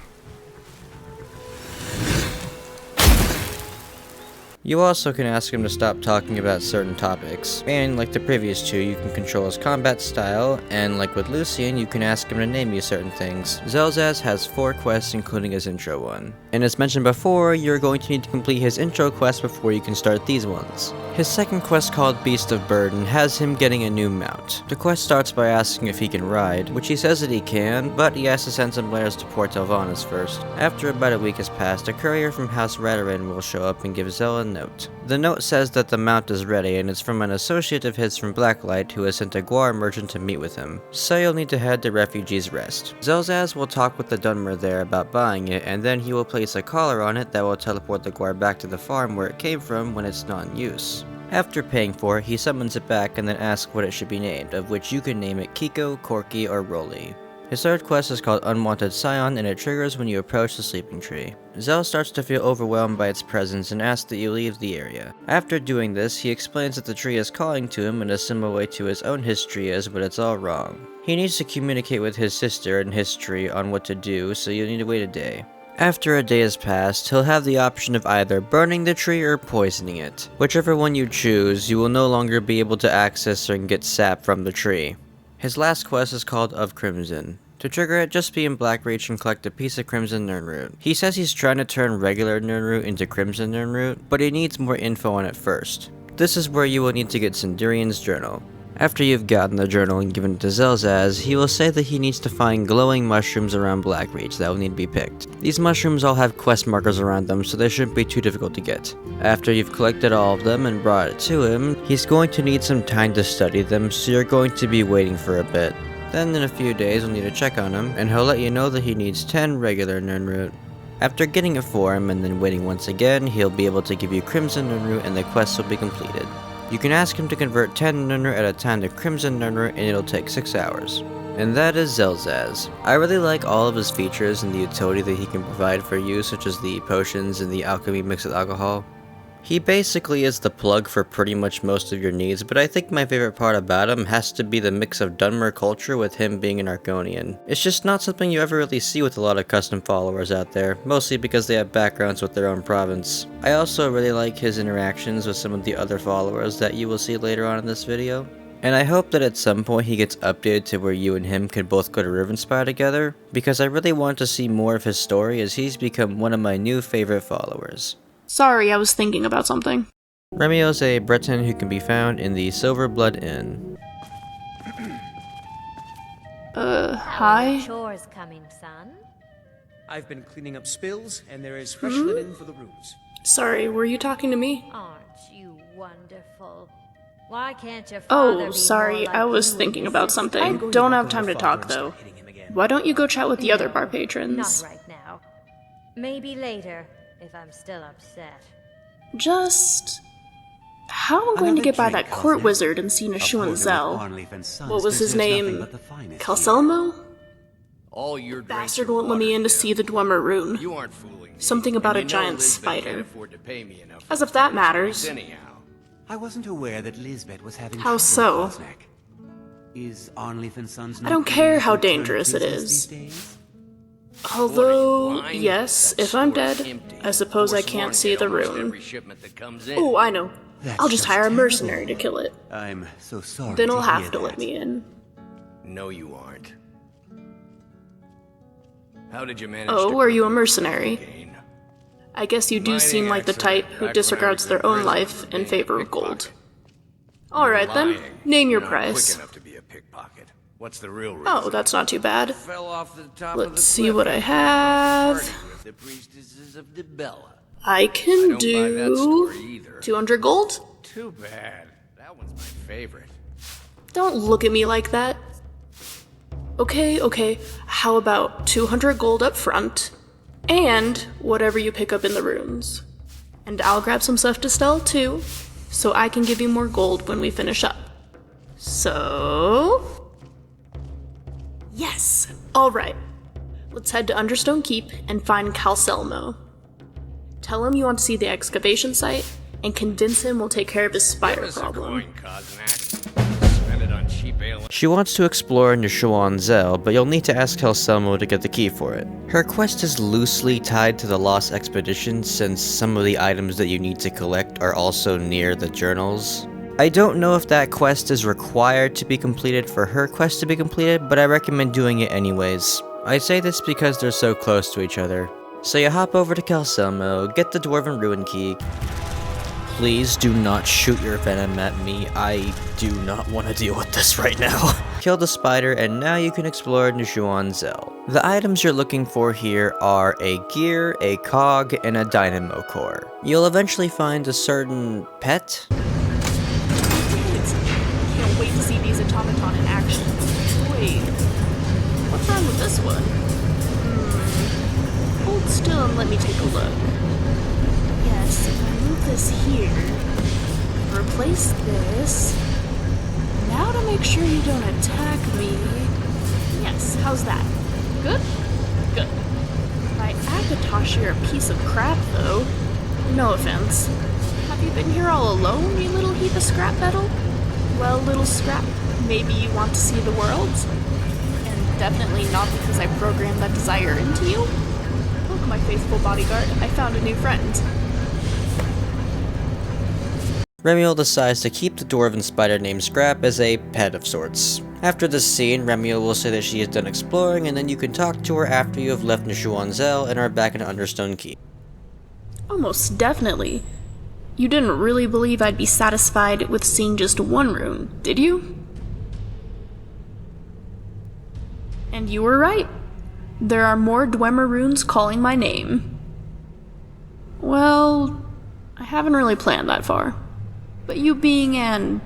You also can ask him to stop talking about certain topics, and like the previous two, you can control his combat style, and like with Lucien, you can ask him to name you certain things. Xelzaz has 4 quests including his intro one. And as mentioned before, you're going to need to complete his intro quest before you can start these ones. His second quest called Beast of Burden has him getting a new mount. The quest starts by asking if he can ride, which he says that he can, but he has to send some players to Port Elvanus first. After about a week has passed, a courier from House Radarin will show up and give Xel a note. The note says that the mount is ready and it's from an associate of his from Blacklight who has sent a Guar merchant to meet with him, so you'll need to head to Refugee's Rest. Xelzaz will talk with the Dunmer there about buying it, and then he will place a collar on it that will teleport the Guar back to the farm where it came from when it's not in use. After paying for it, he summons it back and then asks what it should be named, of which you can name it Kiko, Corky, or Rolly. His third quest is called Unwanted Scion, and it triggers when you approach the sleeping tree. Xel starts to feel overwhelmed by its presence and asks that you leave the area. After doing this, he explains that the tree is calling to him in a similar way to his own history is, but it's all wrong. He needs to communicate with his sister and history on what to do, so you'll need to wait a day. After a day has passed, he'll have the option of either burning the tree or poisoning it. Whichever one you choose, you will no longer be able to access or get sap from the tree. His last quest is called Of Crimson. To trigger it, just be in Blackreach and collect a piece of Crimson Nirnroot. He says he's trying to turn regular Nirnroot into Crimson Nirnroot, but he needs more info on it first. This is where you will need to get Cendurion's journal. After you've gotten the journal and given it to Xelzaz, he will say that he needs to find glowing mushrooms around Blackreach that will need to be picked. These mushrooms all have quest markers around them, so they shouldn't be too difficult to get. After you've collected all of them and brought it to him, he's going to need some time to study them, so you're going to be waiting for a bit. Then in a few days you'll need to check on him, and he'll let you know that he needs 10 regular Nirnroot. After getting it for him and then waiting once again, he'll be able to give you Crimson Nirnroot and the quest will be completed. You can ask him to convert 10 Nirnroot at a time to Crimson Nirnroot and it'll take 6 hours. And that is Xelzaz. I really like all of his features and the utility that he can provide for you, such as the potions and the alchemy mixed with alcohol. He basically is the plug for pretty much most of your needs, but I think my favorite part about him has to be the mix of Dunmer culture with him being an Argonian. It's just not something you ever really see with a lot of custom followers out there, mostly because they have backgrounds with their own province. I also really like his interactions with some of the other followers that you will see later on in this video. And I hope that at some point he gets updated to where you and him could both go to Rivenspire together, because I really want to see more of his story as he's become one of my new favorite followers. Sorry, I was thinking about something. Remiel is a Breton who can be found in the Silverblood Inn. Hi? Chores coming, son? I've been cleaning up spills, and there is fresh linen for the rooms. Sorry, were you talking to me? Aren't you wonderful? Why can't your father Oh, be sorry, more like I was you thinking and about his something. sister? Don't have time to talk, though. Why don't you go chat with the other bar patrons? Not right now. Maybe later, if I'm still upset. Just... how am I going to get by that court wizard and see Nashu and Zell? What was his name? Calcelmo? All your Bastard won't let me in to see the Dwemer rune. You aren't fooling me. Something about a giant spider. As if that matters. I wasn't aware that Lisbeth was having How so? Is Arnleif and Sons I don't care how dangerous it is. Although, yes, if I'm dead, I suppose I can't see the rune. Oh, I know. I'll just hire a mercenary to kill it. I'm so sorry. Then he'll have to let me in. No, you aren't. How did you manage Oh, to are you a mercenary? I guess you do seem like the type who disregards their own life in favor of gold. Alright then, name your price. Quick enough to be a pickpocket. What's the real reason? Oh, that's not too bad. Fell off the top of Let's the see cliff what I and have. party with the priestesses of Dibella. I can don't buy that story either. 200 gold? Too bad. That one's my favorite. Don't look at me like that. Okay, how about 200 gold up front, and whatever you pick up in the runes. And I'll grab some stuff to sell too, so I can give you more gold when we finish up. So... yes! Alright. Let's head to Understone Keep and find Calcelmo. Tell him you want to see the excavation site, and convince him we'll take care of his spider problem. She wants to explore Nishuan Zell, but you'll need to ask Calcelmo to get the key for it. Her quest is loosely tied to the Lost Expedition since some of the items that you need to collect are also near the journals. I don't know if that quest is required to be completed for her quest to be completed, but I recommend doing it anyways. I say this because they're so close to each other. So you hop over to Calcelmo, get the Dwarven Ruin Key. Please do not shoot your venom at me. I do not want to deal with this right now. Kill the spider, and now you can explore Nishuan Zell. The items you're looking for here are a gear, a cog, and a dynamo core. You'll eventually find a certain pet. Can't wait to see these automaton in action. Wait, what's wrong with this one? Hold still and let me take a look. Yes, if I move this here, replace this. Now to make sure you don't attack me. Yes, how's that? Good? Good. By Akatosh, you're a piece of crap, though. No offense. Have you been here all alone, you little heap of scrap metal? Well, little scrap, maybe you want to see the world? And definitely not because I programmed that desire into you? Look, my faithful bodyguard, I found a new friend. Remiel decides to keep the dwarven spider named Scrap as a pet of sorts. After this scene, Remiel will say that she is done exploring, and then you can talk to her after you have left Nishuan Zell and are back in Understone Keep. Almost definitely. You didn't really believe I'd be satisfied with seeing just one rune, did you? And you were right. There are more Dwemer runes calling my name. Well, I haven't really planned that far. But you being an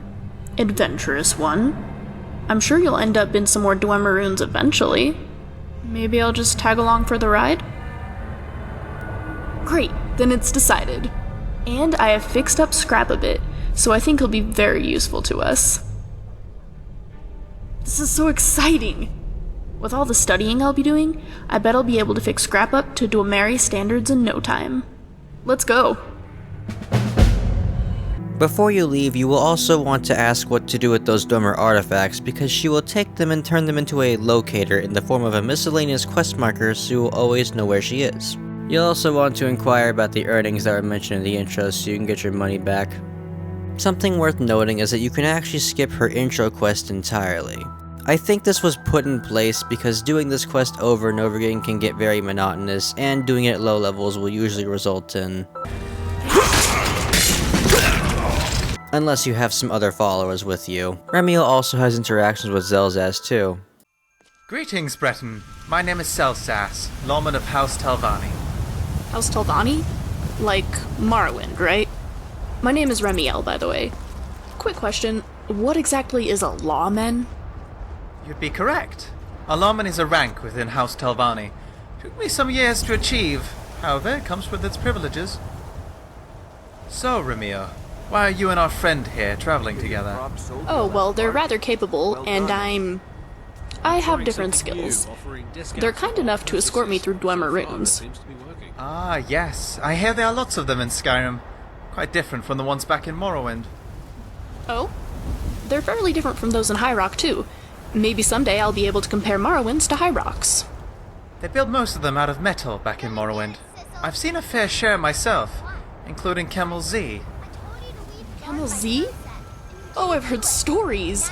adventurous one, I'm sure you'll end up in some more Dwemer runes eventually. Maybe I'll just tag along for the ride? Great, then it's decided. And I have fixed up Scrap a bit, so I think he'll be very useful to us. This is so exciting! With all the studying I'll be doing, I bet I'll be able to fix Scrap up to Dwemeri standards in no time. Let's go! Before you leave, you will also want to ask what to do with those Dwemer artifacts, because she will take them and turn them into a locator in the form of a miscellaneous quest marker, so you will always know where she is. You'll also want to inquire about the earnings that were mentioned in the intro so you can get your money back. Something worth noting is that you can actually skip her intro quest entirely. I think this was put in place because doing this quest over and over again can get very monotonous, and doing it at low levels will usually result in... unless you have some other followers with you. Remiel also has interactions with Xelzaz too. Greetings, Breton. My name is Xelzaz, lawman of House Telvanni. House Telvanni? Like Morrowind, right? My name is Remiel, by the way. Quick question, what exactly is a lawman? You'd be correct. A lawman is a rank within House Telvanni. Took me some years to achieve, however, it comes with its privileges. So, Remiel, why are you and our friend here traveling together? Oh, well, they're rather capable, and I have different skills. They're kind enough to escort me through Dwemer runes. Ah, yes. I hear there are lots of them in Skyrim. Quite different from the ones back in Morrowind. Oh? They're fairly different from those in High Rock, too. Maybe someday I'll be able to compare Morrowinds to High Rocks. They built most of them out of metal back in Morrowind. I've seen a fair share myself, including Camel Z. Camel Z? Oh, I've heard stories!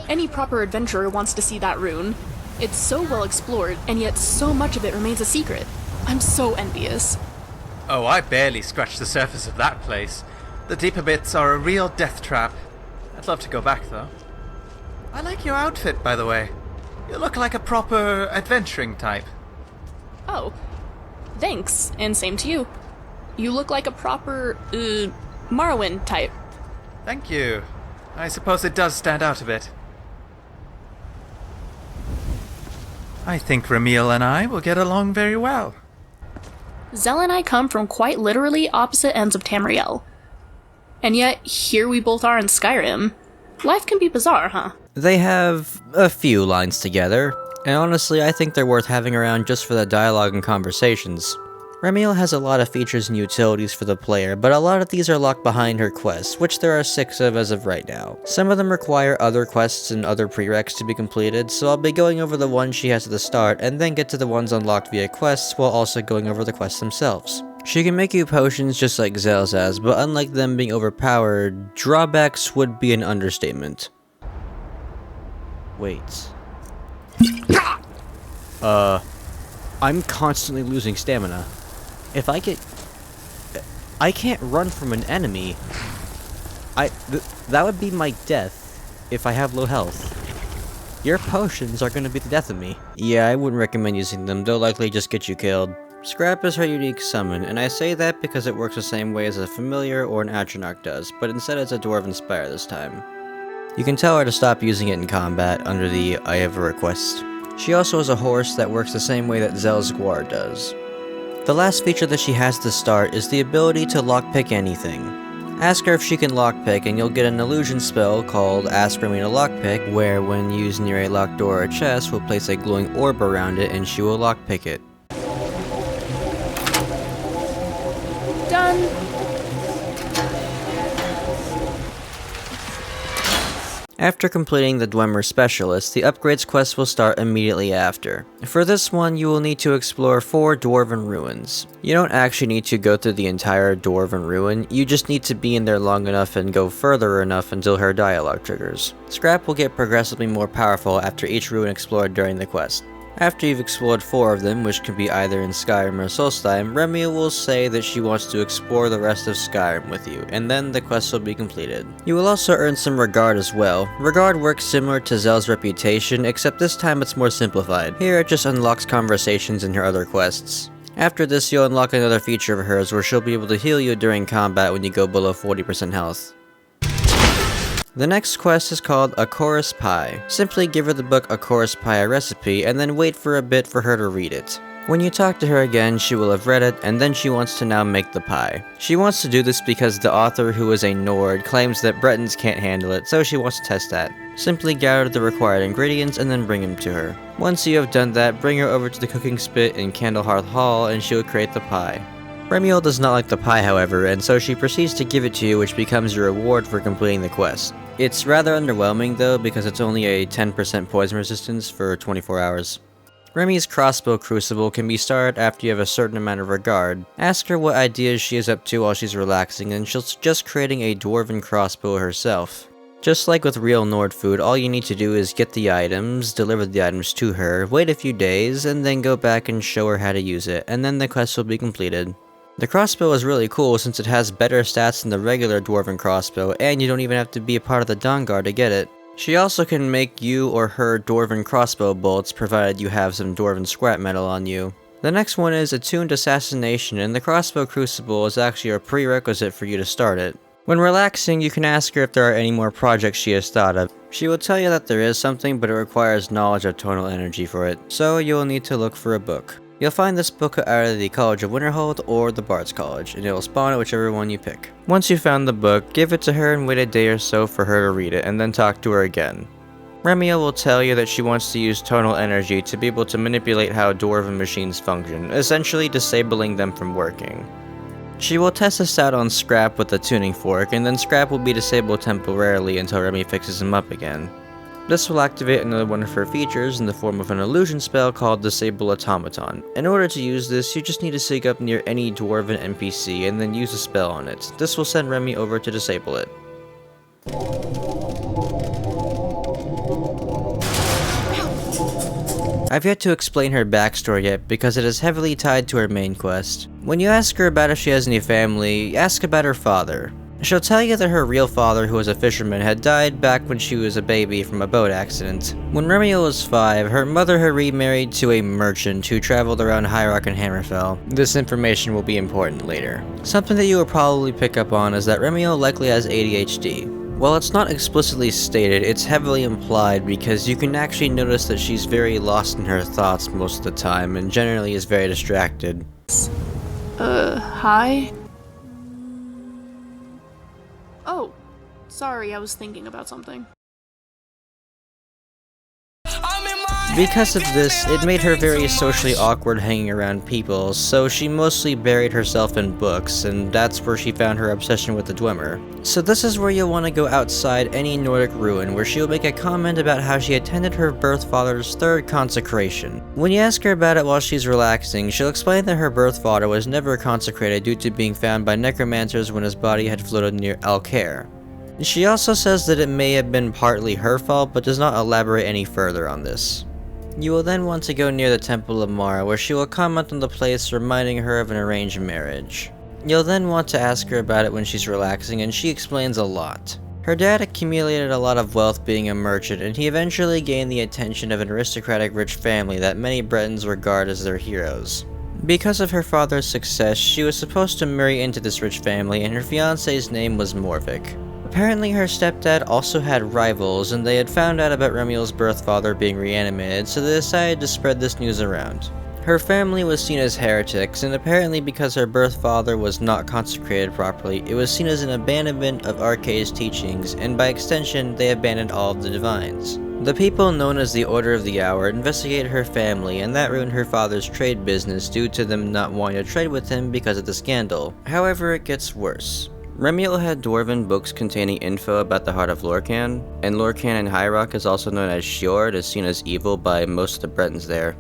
Any proper adventurer wants to see that rune. It's so well explored, and yet so much of it remains a secret. I'm so envious. Oh, I barely scratched the surface of that place. The deeper bits are a real death trap. I'd love to go back, though. I like your outfit, by the way. You look like a proper adventuring type. Oh, thanks, and same to you. You look like a proper, Morrowind type. Thank you. I suppose it does stand out a bit. I think Remiel and I will get along very well. Xel and I come from quite literally opposite ends of Tamriel. And yet, here we both are in Skyrim. Life can be bizarre, huh? They have a few lines together, and honestly I think they're worth having around just for the dialogue and conversations. Remiel has a lot of features and utilities for the player, but a lot of these are locked behind her quests, which there are 6 of as of right now. Some of them require other quests and other prereqs to be completed, so I'll be going over the ones she has at the start, and then get to the ones unlocked via quests, while also going over the quests themselves. She can make you potions just like Xelzaz, but unlike them being overpowered, drawbacks would be an understatement. Wait. I'm constantly losing stamina. If I can't run from an enemy. That would be my death if I have low health. Your potions are gonna be the death of me. Yeah, I wouldn't recommend using them, they'll likely just get you killed. Scrap is her unique summon, and I say that because it works the same way as a familiar or an atronach does, but instead it's a dwarven spire this time. You can tell her to stop using it in combat under the I have a request. She also has a horse that works the same way that Xel's Guard does. The last feature that she has to start is the ability to lockpick anything. Ask her if she can lockpick and you'll get an illusion spell called Ask Remy to Lockpick, where when used near a locked door or chest, will place a glowing orb around it and she will lockpick it. Done! After completing the Dwemer Specialist, the upgrades quest will start immediately after. For this one, you will need to explore 4 Dwarven ruins. You don't actually need to go through the entire Dwarven ruin, you just need to be in there long enough and go further enough until her dialogue triggers. Scrap will get progressively more powerful after each ruin explored during the quest. After you've explored 4 of them, which can be either in Skyrim or Solstheim, Remiel will say that she wants to explore the rest of Skyrim with you, and then the quest will be completed. You will also earn some regard as well. Regard works similar to Xel's reputation, except this time it's more simplified. Here it just unlocks conversations in her other quests. After this, you'll unlock another feature of hers where she'll be able to heal you during combat when you go below 40% health. The next quest is called A Chorus Pie. Simply give her the book A Chorus Pie recipe and then wait for a bit for her to read it. When you talk to her again, she will have read it, and then she wants to now make the pie. She wants to do this because the author, who is a Nord, claims that Bretons can't handle it, so she wants to test that. Simply gather the required ingredients and then bring them to her. Once you have done that, bring her over to the cooking spit in Candlehearth Hall and she will create the pie. Remiel does not like the pie, however, and so she proceeds to give it to you, which becomes your reward for completing the quest. It's rather underwhelming though, because it's only a 10% poison resistance for 24 hours. Remy's crossbow crucible can be started after you have a certain amount of regard. Ask her what ideas she is up to while she's relaxing, and she'll suggest creating a dwarven crossbow herself. Just like with real Nord food, all you need to do is get the items, deliver the items to her, wait a few days, and then go back and show her how to use it, and then the quest will be completed. The crossbow is really cool since it has better stats than the regular dwarven crossbow, and you don't even have to be a part of the Dawnguard to get it. She also can make you or her dwarven crossbow bolts, provided you have some dwarven scrap metal on you. The next one is Attuned Assassination, and the crossbow crucible is actually a prerequisite for you to start it. When relaxing, you can ask her if there are any more projects she has thought of. She will tell you that there is something, but it requires knowledge of tonal energy for it, so you will need to look for a book. You'll find this book out of the College of Winterhold or the Bard's College, and it will spawn at whichever one you pick. Once you found the book, give it to her and wait a day or so for her to read it, and then talk to her again. Remiel will tell you that she wants to use tonal energy to be able to manipulate how dwarven machines function, essentially disabling them from working. She will test this out on Scrap with the tuning fork, and then Scrap will be disabled temporarily until Remy fixes him up again. This will activate another one of her features in the form of an illusion spell called Disable Automaton. In order to use this, you just need to seek up near any dwarven NPC and then use a spell on it. This will send Remy over to disable it. I've yet to explain her backstory yet because it is heavily tied to her main quest. When you ask her about if she has any family, ask about her father. She'll tell you that her real father, who was a fisherman, had died back when she was a baby from a boat accident. When Remiel was 5, her mother had remarried to a merchant who traveled around High Rock and Hammerfell. This information will be important later. Something that you will probably pick up on is that Remiel likely has ADHD. While it's not explicitly stated, it's heavily implied because you can actually notice that she's very lost in her thoughts most of the time and generally is very distracted. Hi? Oh, sorry, I was thinking about something. Because of this, it made her very socially awkward hanging around people, so she mostly buried herself in books, and that's where she found her obsession with the Dwemer. So this is where you'll want to go outside any Nordic ruin, where she'll make a comment about how she attended her birth father's 3rd consecration. When you ask her about it while she's relaxing, she'll explain that her birth father was never consecrated due to being found by necromancers when his body had floated near Alcaire. She also says that it may have been partly her fault, but does not elaborate any further on this. You will then want to go near the Temple of Mara, where she will comment on the place, reminding her of an arranged marriage. You'll then want to ask her about it when she's relaxing, and she explains a lot. Her dad accumulated a lot of wealth being a merchant, and he eventually gained the attention of an aristocratic rich family that many Bretons regard as their heroes. Because of her father's success, she was supposed to marry into this rich family, and her fiancé's name was Morvik. Apparently her stepdad also had rivals, and they had found out about Remiel's birth father being reanimated, so they decided to spread this news around. Her family was seen as heretics, and apparently because her birth father was not consecrated properly, it was seen as an abandonment of Arcae's teachings, and by extension, they abandoned all of the divines. The people known as the Order of the Hour investigated her family, and that ruined her father's trade business due to them not wanting to trade with him because of the scandal. However, it gets worse. Remiel had dwarven books containing info about the Heart of Lorkhan, and Lorkhan in High Rock is also known as Sjord, is seen as evil by most of the Bretons there.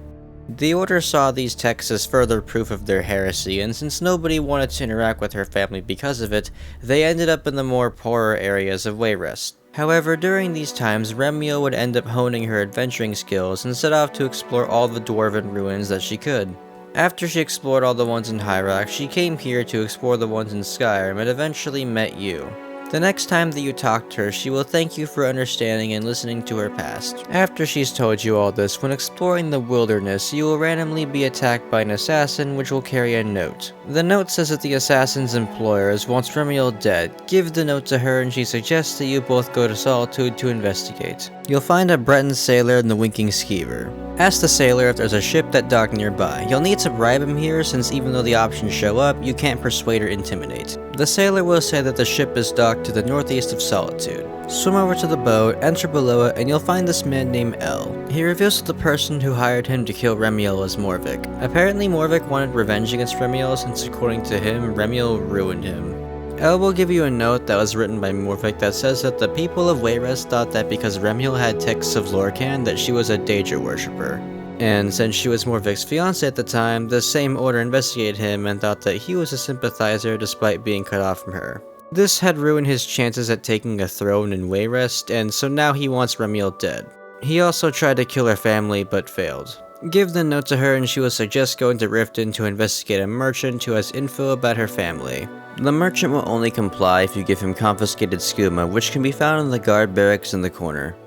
The Order saw these texts as further proof of their heresy, and since nobody wanted to interact with her family because of it, they ended up in the more poorer areas of Wayrest. However, during these times, Remiel would end up honing her adventuring skills and set off to explore all the dwarven ruins that she could. After she explored all the ones in High Rock, she came here to explore the ones in Skyrim and eventually met you. The next time that you talk to her, she will thank you for understanding and listening to her past. After she's told you all this, when exploring the wilderness, you will randomly be attacked by an assassin which will carry a note. The note says that the assassin's employers wants Remiel dead. Give the note to her and she suggests that you both go to Solitude to investigate. You'll find a Breton sailor and the Winking Skeever. Ask the sailor if there's a ship that docked nearby. You'll need to bribe him here since even though the options show up, you can't persuade or intimidate. The sailor will say that the ship is docked to the northeast of Solitude. Swim over to the boat, enter below it, and you'll find this man named El. He reveals that the person who hired him to kill Remiel is Morvik. Apparently Morvik wanted revenge against Remiel since according to him, Remiel ruined him. El will give you a note that was written by Morvik that says that the people of Wayrest thought that because Remiel had texts of Lorcan that she was a Daedra worshipper. And since she was Morvik's fiancé at the time, the same order investigated him and thought that he was a sympathizer despite being cut off from her. This had ruined his chances at taking a throne in Wayrest, and so now he wants Remiel dead. He also tried to kill her family, but failed. Give the note to her and she will suggest going to Riften to investigate a merchant who has info about her family. The merchant will only comply if you give him confiscated skooma, which can be found in the guard barracks in the corner.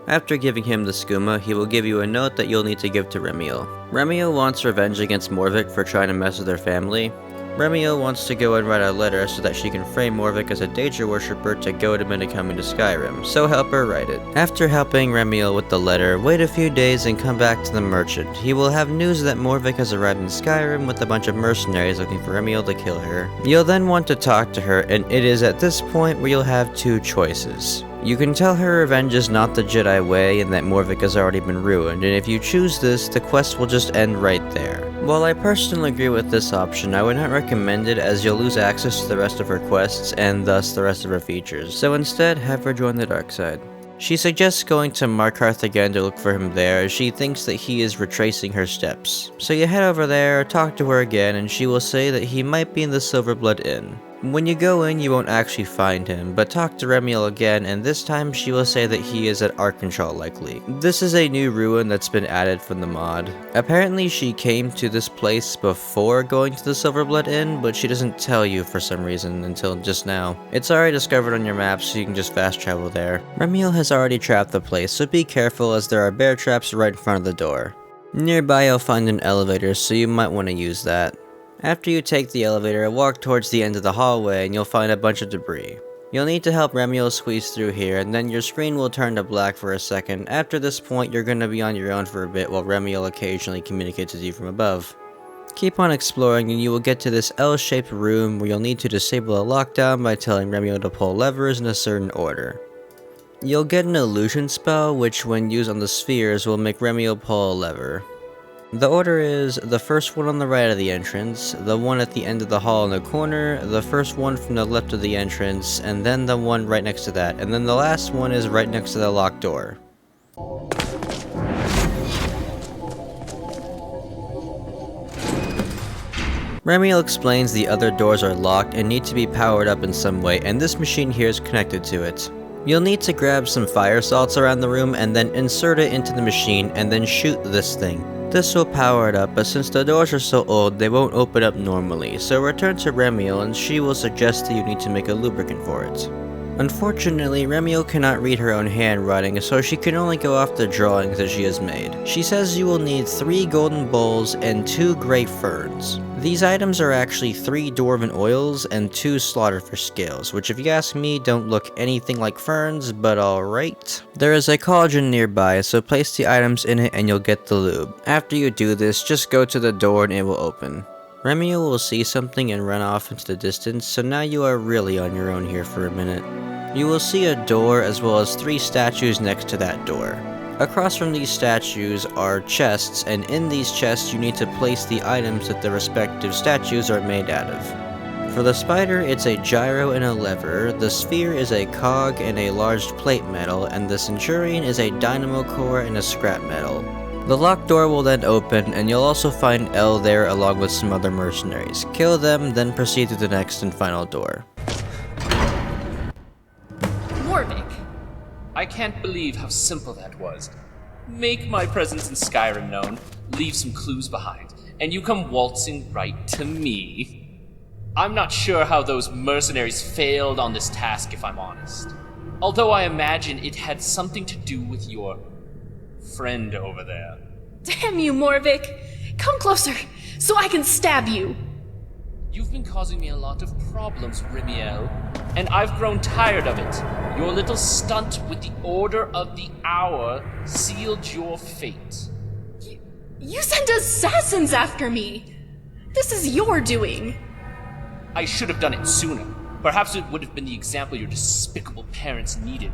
After giving him the skooma, he will give you a note that you'll need to give to Remiel. Remiel wants revenge against Morvik for trying to mess with her family. Remiel wants to go and write a letter so that she can frame Morvik as a Daedra worshipper to goad him into coming to Skyrim, so help her write it. After helping Remiel with the letter, wait a few days and come back to the merchant. He will have news that Morvik has arrived in Skyrim with a bunch of mercenaries looking for Remiel to kill her. You'll then want to talk to her, and it is at this point where you'll have two choices. You can tell her revenge is not the Jedi way and that Morvik has already been ruined, and if you choose this, the quest will just end right there. While I personally agree with this option, I would not recommend it as you'll lose access to the rest of her quests and thus the rest of her features, so instead have her join the dark side. She suggests going to Markarth again to look for him there as she thinks that he is retracing her steps. So you head over there, talk to her again, and she will say that he might be in the Silverblood Inn. When you go in, you won't actually find him, but talk to Remiel again, and this time she will say that he is at Arkanshaw likely. This is a new ruin that's been added from the mod. Apparently she came to this place before going to the Silverblood Inn, but she doesn't tell you for some reason until just now. It's already discovered on your map, so you can just fast travel there. Remiel has already trapped the place, so be careful as there are bear traps right in front of the door. Nearby you'll find an elevator, so you might want to use that. After you take the elevator, walk towards the end of the hallway and you'll find a bunch of debris. You'll need to help Remiel squeeze through here, and then your screen will turn to black for a second. After this point, you're going to be on your own for a bit while Remiel occasionally communicates with you from above. Keep on exploring and you will get to this L-shaped room where you'll need to disable a lockdown by telling Remiel to pull levers in a certain order. You'll get an illusion spell which when used on the spheres will make Remiel pull a lever. The order is the first one on the right of the entrance, the one at the end of the hall in the corner, the first one from the left of the entrance, and then the one right next to that, and then the last one is right next to the locked door. Remiel explains the other doors are locked and need to be powered up in some way, and this machine here is connected to it. You'll need to grab some fire salts around the room and then insert it into the machine and then shoot this thing. This will power it up, but since the doors are so old, they won't open up normally, so return to Remiel and she will suggest that you need to make a lubricant for it. Unfortunately, Remiel cannot read her own handwriting, so she can only go off the drawings that she has made. She says you will need 3 golden bowls and 2 great ferns. These items are actually 3 dwarven oils and 2 slaughterfish scales, which if you ask me don't look anything like ferns, but alright. There is a cauldron nearby, so place the items in it and you'll get the lube. After you do this, just go to the door and it will open. Remiel will see something and run off into the distance, so now you are really on your own here for a minute. You will see a door as well as 3 statues next to that door. Across from these statues are chests, and in these chests you need to place the items that the respective statues are made out of. For the spider, it's a gyro and a lever, the sphere is a cog and a large plate metal, and the centurion is a dynamo core and a scrap metal. The locked door will then open, and you'll also find El there along with some other mercenaries. Kill them, then proceed to the next and final door. Morvik! I can't believe how simple that was. Make my presence in Skyrim known, leave some clues behind, and you come waltzing right to me. I'm not sure how those mercenaries failed on this task, if I'm honest. Although I imagine it had something to do with your friend over there. Damn you, Morvik! Come closer, so I can stab you! You've been causing me a lot of problems, Remiel, and I've grown tired of it. Your little stunt with the Order of the Hour sealed your fate. You sent assassins after me! This is your doing! I should have done it sooner. Perhaps it would have been the example your despicable parents needed.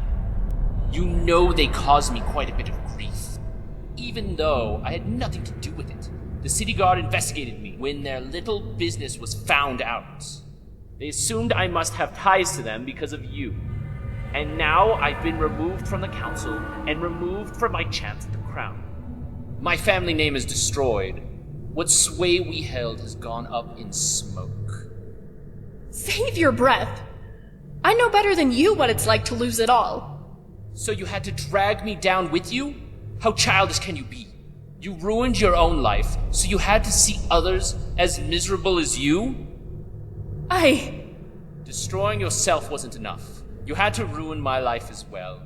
You know they caused me quite a bit of grief, even though I had nothing to do with it. The city guard investigated me when their little business was found out. They assumed I must have ties to them because of you. And now I've been removed from the council and removed from my chance at the crown. My family name is destroyed. What sway we held has gone up in smoke. Save your breath! I know better than you what it's like to lose it all. So you had to drag me down with you? How childish can you be? You ruined your own life, so you had to see others as miserable as you? Destroying yourself wasn't enough. You had to ruin my life as well.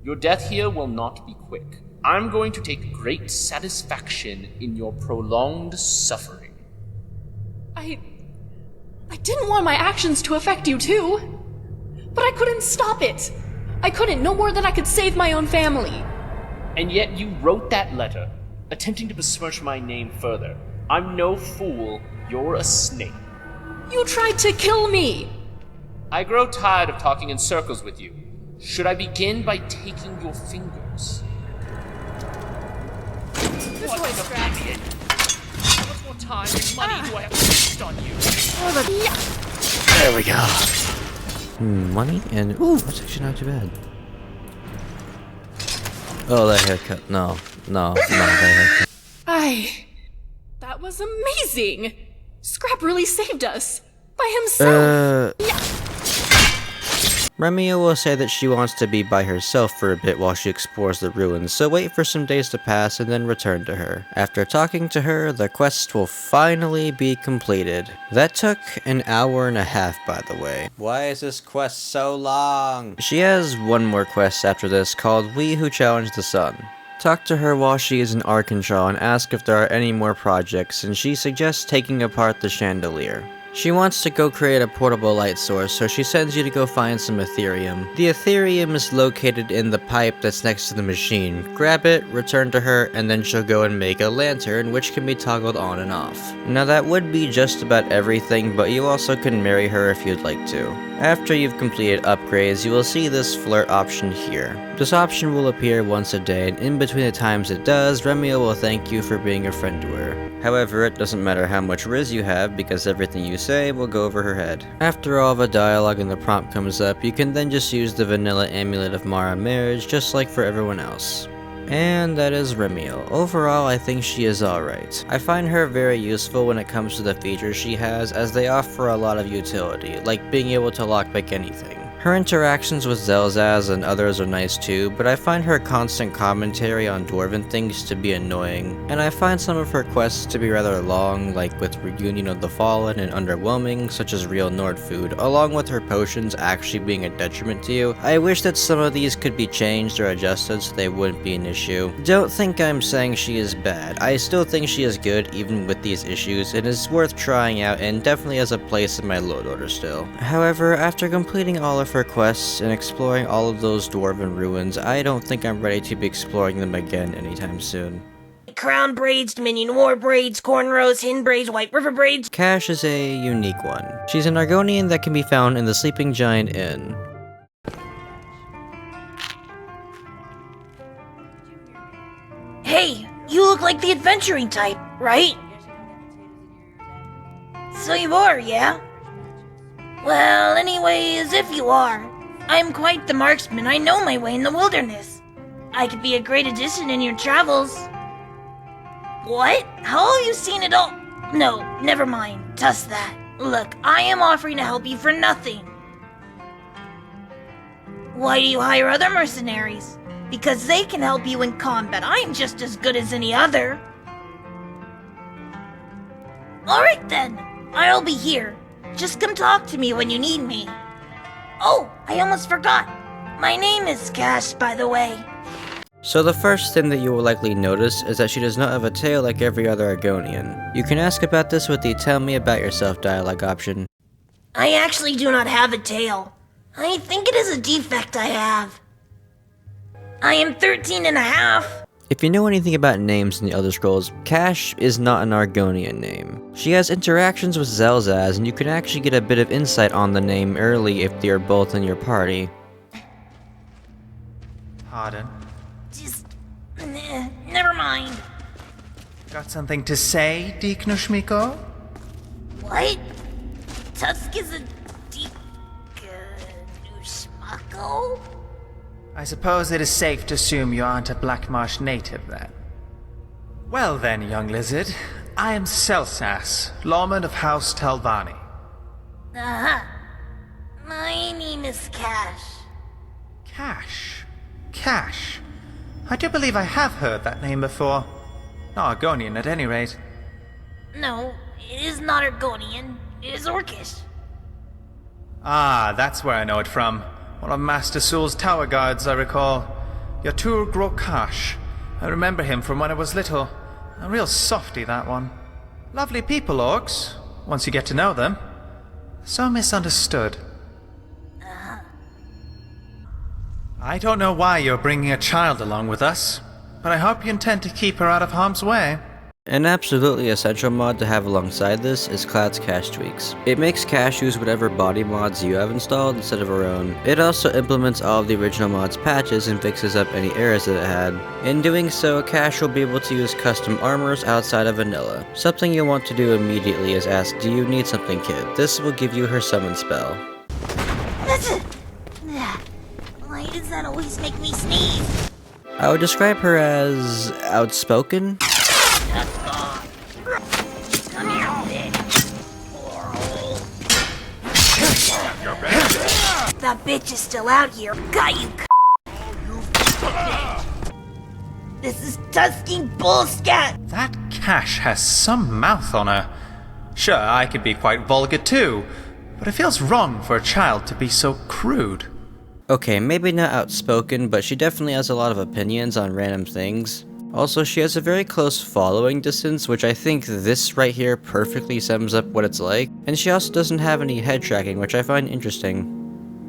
Your death here will not be quick. I'm going to take great satisfaction in your prolonged suffering. I didn't want my actions to affect you too. But I couldn't stop it. I couldn't, no more than I could save my own family. And yet you wrote that letter, attempting to besmirch my name further. I'm no fool, you're a snake. You tried to kill me! I grow tired of talking in circles with you. Should I begin by taking your fingers? This way, Scrap. How much more time and money do I have to waste on you? There we go. Money and... Ooh, that's actually not too bad. Oh, that haircut. No, that haircut. That was amazing! Scrap really saved us. By himself. Remiel will say that she wants to be by herself for a bit while she explores the ruins, so wait for some days to pass and then return to her. After talking to her, the quest will finally be completed. That took an hour and a half, by the way. Why is this quest so long? She has one more quest after this called We Who Challenge the Sun. Talk to her while she is in Arkansas and ask if there are any more projects, and she suggests taking apart the chandelier. She wants to go create a portable light source, so she sends you to go find some Ethereum. The Ethereum is located in the pipe that's next to the machine. Grab it, return to her, and then she'll go and make a lantern, which can be toggled on and off. Now that would be just about everything, but you also can marry her if you'd like to. After you've completed upgrades, you will see this flirt option here. This option will appear once a day, and in between the times it does, Remiel will thank you for being a friend to her. However, it doesn't matter how much Riz you have, because everything you say will go over her head. After all the dialogue and the prompt comes up, you can then just use the vanilla Amulet of Mara Marriage, just like for everyone else. And that is Remiel. Overall, I think she is alright. I find her very useful when it comes to the features she has, as they offer a lot of utility, like being able to lockpick anything. Her interactions with Xelzaz and others are nice too, but I find her constant commentary on dwarven things to be annoying, and I find some of her quests to be rather long, like with Reunion of the Fallen, and underwhelming, such as Real Nord Food, along with her potions actually being a detriment to you. I wish that some of these could be changed or adjusted so they wouldn't be an issue. Don't think I'm saying she is bad. I still think she is good even with these issues, and is worth trying out and definitely has a place in my load order still. However, after completing all of her quests and exploring all of those dwarven ruins, I don't think I'm ready to be exploring them again anytime soon. Crown braids, Dominion War braids, cornrows, Hin braids, White River braids. Khash is a unique one. She's an Argonian that can be found in the Sleeping Giant Inn. Hey, you look like the adventuring type, right? So you are, yeah? Well, anyways, if you are, I'm quite the marksman. I know my way in the wilderness. I could be a great addition in your travels. What? How have you seen it all? No, never mind. Toss that. Look, I am offering to help you for nothing. Why do you hire other mercenaries? Because they can help you in combat. I'm just as good as any other. Alright then, I'll be here. Just come talk to me when you need me. Oh, I almost forgot. My name is Khash, by the way. So the first thing that you will likely notice is that she does not have a tail like every other Argonian. You can ask about this with the tell me about yourself dialogue option. I actually do not have a tail. I think it is a defect I have. I am 13 and a half. If you know anything about names in the Elder Scrolls, Khash is not an Argonian name. She has interactions with Xelzaz, and you can actually get a bit of insight on the name early if they are both in your party. Pardon? Never mind. Got something to say, Diknushmiko? What? Tusk is a Nushmako? I suppose it is safe to assume you aren't a Black Marsh native, then. Well then, young lizard, I am Xelzaz, lawman of House Telvanni. Uh-huh. My name is Khash. Khash? I do believe I have heard that name before. Not Argonian, at any rate. No, it is not Argonian. It is Orcish. Ah, that's where I know it from. One of Master Sul's tower guards, I recall. Yatur Khash. I remember him from when I was little. A real softy, that one. Lovely people, orcs, once you get to know them. So misunderstood. I don't know why you're bringing a child along with us, but I hope you intend to keep her out of harm's way. An absolutely essential mod to have alongside this is Cloud's Khash tweaks. It makes Khash use whatever body mods you have installed instead of her own. It also implements all of the original mod's patches and fixes up any errors that it had. In doing so, Khash will be able to use custom armors outside of vanilla. Something you'll want to do immediately is ask, do you need something, kid? This will give you her summon spell. Why does that always make me sneeze? I would describe her as outspoken. Come here, bitch. That bitch is still out here. Got you, bitch. This is tusking bullscat. That Khash has some mouth on her. Sure, I could be quite vulgar too, but it feels wrong for a child to be so crude. Okay, maybe not outspoken, but she definitely has a lot of opinions on random things. Also, she has a very close following distance, which I think this right here perfectly sums up what it's like. And she also doesn't have any head tracking, which I find interesting.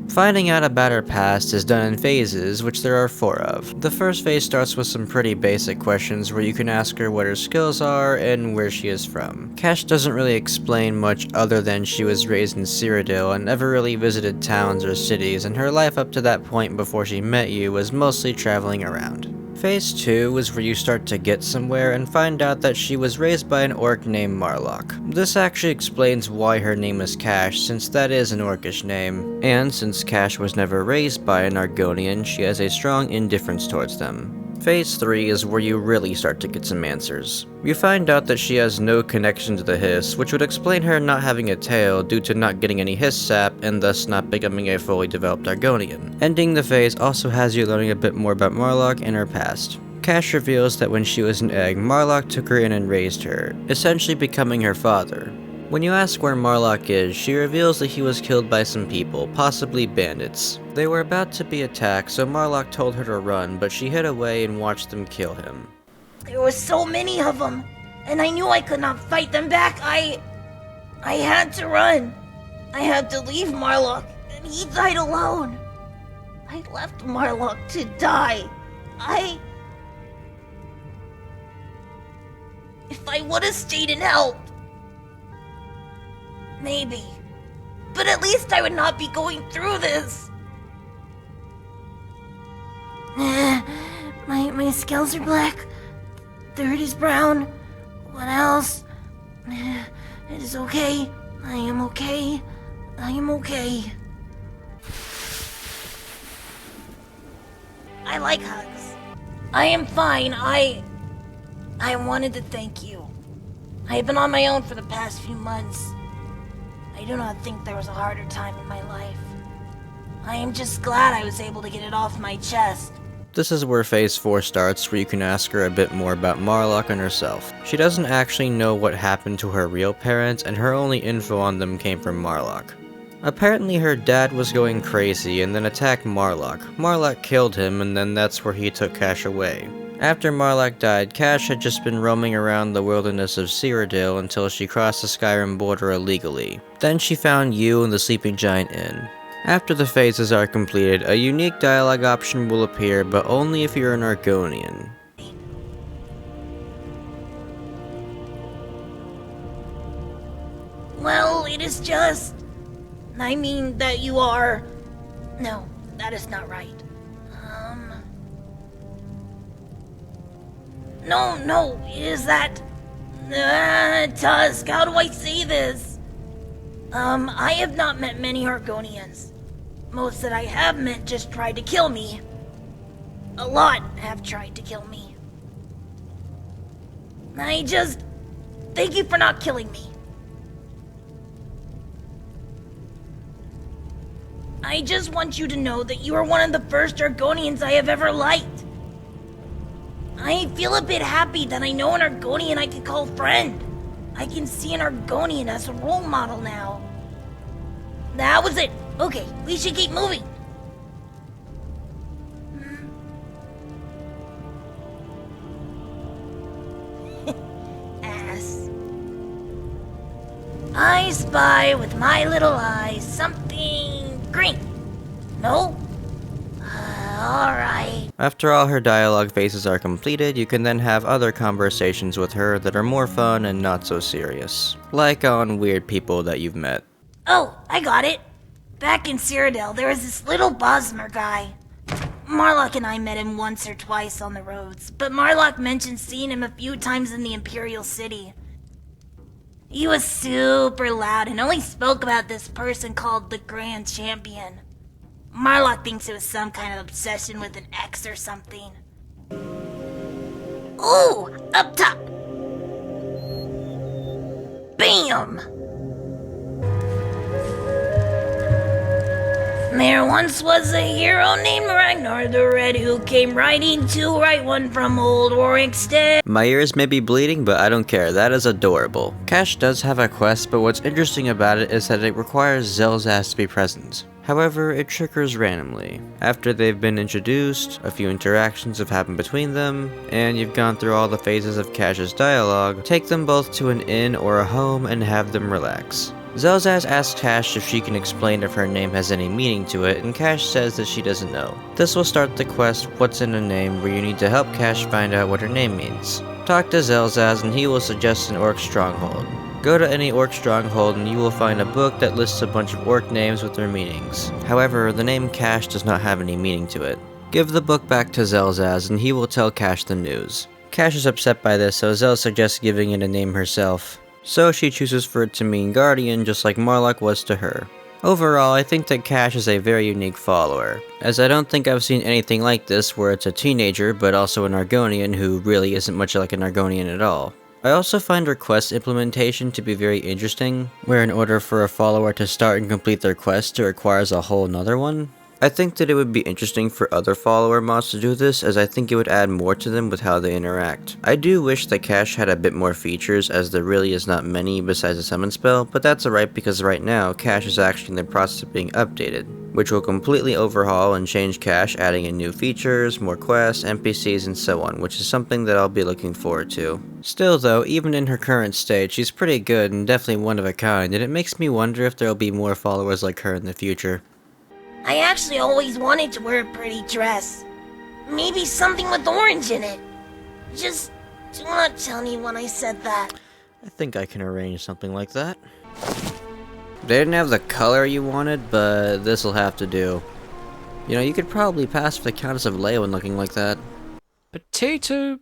Finding out about her past is done in phases, which there are 4 of. The first phase starts with some pretty basic questions where you can ask her what her skills are and where she is from. Khash doesn't really explain much other than she was raised in Cyrodiil and never really visited towns or cities, and her life up to that point before she met you was mostly traveling around. Phase 2 is where you start to get somewhere and find out that she was raised by an orc named Marlock. This actually explains why her name is Khash, since that is an orcish name. And since Khash was never raised by an Argonian, she has a strong indifference towards them. Phase 3 is where you really start to get some answers. You find out that she has no connection to the Hiss, which would explain her not having a tail due to not getting any Hiss sap and thus not becoming a fully developed Argonian. Ending the phase also has you learning a bit more about Marlock and her past. Khash reveals that when she was an egg, Marlock took her in and raised her, essentially becoming her father. When you ask where Marlock is, she reveals that he was killed by some people, possibly bandits. They were about to be attacked, so Marlock told her to run, but she hid away and watched them kill him. There were so many of them, and I knew I could not fight them back. I had to run. I had to leave Marlock, and he died alone. I left Marlock to die. If I would have stayed and helped, maybe. But at least I would not be going through this. My scales are black. Third is brown. What else? It is okay. I am okay. I am okay. I like hugs. I am fine. I wanted to thank you. I have been on my own for the past few months. I do not think there was a harder time in my life. I am just glad I was able to get it off my chest. This is where Phase 4 starts, where you can ask her a bit more about Marlock and herself. She doesn't actually know what happened to her real parents, and her only info on them came from Marlock. Apparently her dad was going crazy and then attacked Marlock. Marlock killed him, and then that's where he took Khash away. After Marlock died, Khash had just been roaming around the wilderness of Cyrodiil until she crossed the Skyrim border illegally. Then she found you in the Sleeping Giant Inn. After the phases are completed, a unique dialogue option will appear, but only if you're an Argonian. Well, it is just... I mean that you are... No, that is not right. No, it is that... Tusk, how do I say this? I have not met many Argonians. Most that I have met just tried to kill me. A lot have tried to kill me. Thank you for not killing me. I just want you to know that you are one of the first Argonians I have ever liked. I feel a bit happy that I know an Argonian I can call friend. I can see an Argonian as a role model now. That was it. Okay, we should keep moving. Ass. I spy with my little eyes something green. No? Alright. After all her dialogue phases are completed, you can then have other conversations with her that are more fun and not so serious. Like on weird people that you've met. Oh, I got it. Back in Cyrodiil, there was this little Bosmer guy. Marlock and I met him once or twice on the roads, but Marlock mentioned seeing him a few times in the Imperial City. He was super loud and only spoke about this person called the Grand Champion. Marlock thinks it was some kind of obsession with an X or something. Ooh, up top! Bam! There once was a hero named Ragnar the Red who came riding to right one from Old Warwickstead. My ears may be bleeding, but I don't care, that is adorable. Khash does have a quest, but what's interesting about it is that it requires Xelzaz to be present. However, it triggers randomly. After they've been introduced, a few interactions have happened between them, and you've gone through all the phases of Khash's dialogue, take them both to an inn or a home and have them relax. Xelzaz asks Khash if she can explain if her name has any meaning to it, and Khash says that she doesn't know. This will start the quest What's in a Name, where you need to help Khash find out what her name means. Talk to Xelzaz and he will suggest an orc stronghold. Go to any orc stronghold and you will find a book that lists a bunch of orc names with their meanings. However, the name Khash does not have any meaning to it. Give the book back to Xelzaz and he will tell Khash the news. Khash is upset by this, so Xel suggests giving it a name herself. So she chooses for it to mean guardian, just like Marlock was to her. Overall, I think that Khash is a very unique follower, as I don't think I've seen anything like this where it's a teenager but also an Argonian who really isn't much like an Argonian at all. I also find her quest implementation to be very interesting, where in order for a follower to start and complete their quest, it requires a whole nother one. I think that it would be interesting for other follower mods to do this, as I think it would add more to them with how they interact. I do wish that Khash had a bit more features, as there really is not many besides a summon spell, but that's alright because right now, Khash is actually in the process of being updated, which will completely overhaul and change Khash, adding in new features, more quests, NPCs, and so on, which is something that I'll be looking forward to. Still though, even in her current state, she's pretty good and definitely one of a kind, and it makes me wonder if there'll be more followers like her in the future. I actually always wanted to wear a pretty dress. Maybe something with orange in it. Just do not tell me when I said that. I think I can arrange something like that. They didn't have the color you wanted, but this'll have to do. You know, you could probably pass for the Countess of Leeuwen looking like that. Potato,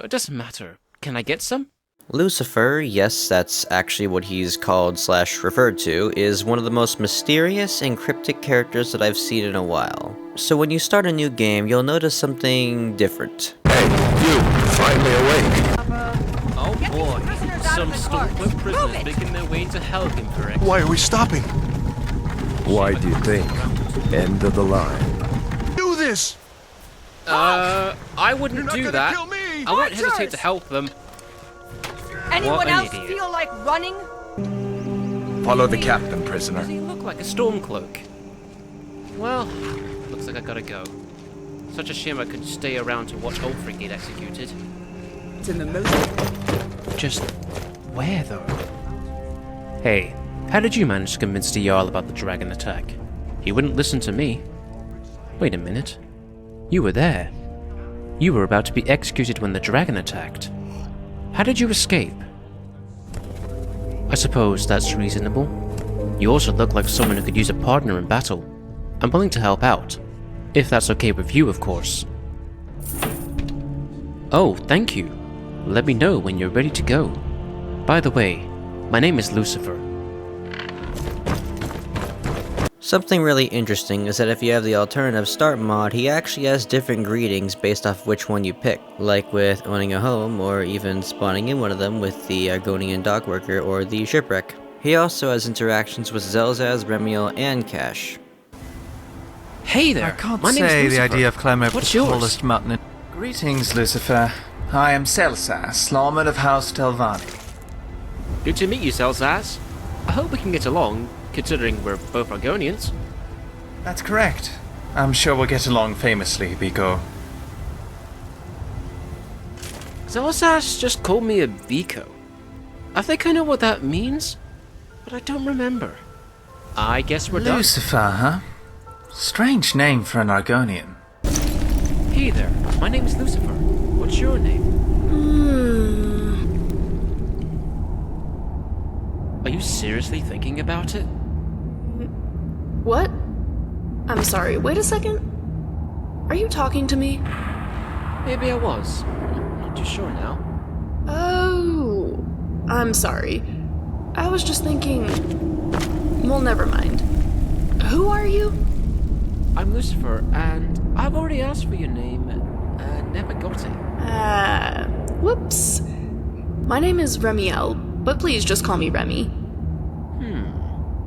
doesn't matter. Can I get some? Lucifer, yes, that's actually what he's called / referred to, is one of the most mysterious and cryptic characters that I've seen in a while. So when you start a new game, you'll notice something different. Hey, you! Finally awake! Oh boy, some stalwart prisoners making their way into hell, incorrect? Why are we stopping? Why do you think? End of the line. Do this! I wouldn't do that. I won't hesitate to help them. Anyone else idiot. feel like running? Follow the captain, prisoner. Does he look like a storm cloak? Well, looks like I gotta go. Such a shame I could stay around to watch Ulfric get executed. It's in the most. Just where, though? Hey, how did you manage to convince the Jarl about the dragon attack? He wouldn't listen to me. Wait a minute. You were there. You were about to be executed when the dragon attacked. How did you escape? I suppose that's reasonable. You also look like someone who could use a partner in battle. I'm willing to help out. If that's okay with you, of course. Oh, thank you. Let me know when you're ready to go. By the way, my name is Lucifer. Something really interesting is that if you have the alternative start mod, he actually has different greetings based off which one you pick, like with owning a home, or even spawning in one of them with the Argonian dockworker or the shipwreck. He also has interactions with Xelzaz, Remiel, and Khash. Hey there, I can't my name's say the Lucifer. idea of climbing up What's the yours? tallest mountain in... Greetings, Lucifer. I am Xelzaz, lawman of House Telvanni. Good to meet you, Xelzaz. I hope we can get along, considering we're both Argonians. That's correct. I'm sure we'll get along famously, Biko. Xelzaz just called me a Biko. I think I know what that means, but I don't remember. I guess we're done. Lucifer, huh? Strange name for an Argonian. Hey there, my name is Lucifer. What's your name? Are you seriously thinking about it? What? I'm sorry, wait a second. Are you talking to me? Maybe I was. Not too sure now. Oh, I'm sorry. I was just thinking... Well, never mind. Who are you? I'm Lucifer, and I've already asked for your name, and never got it. Whoops. My name is Remiel, but please just call me Remy.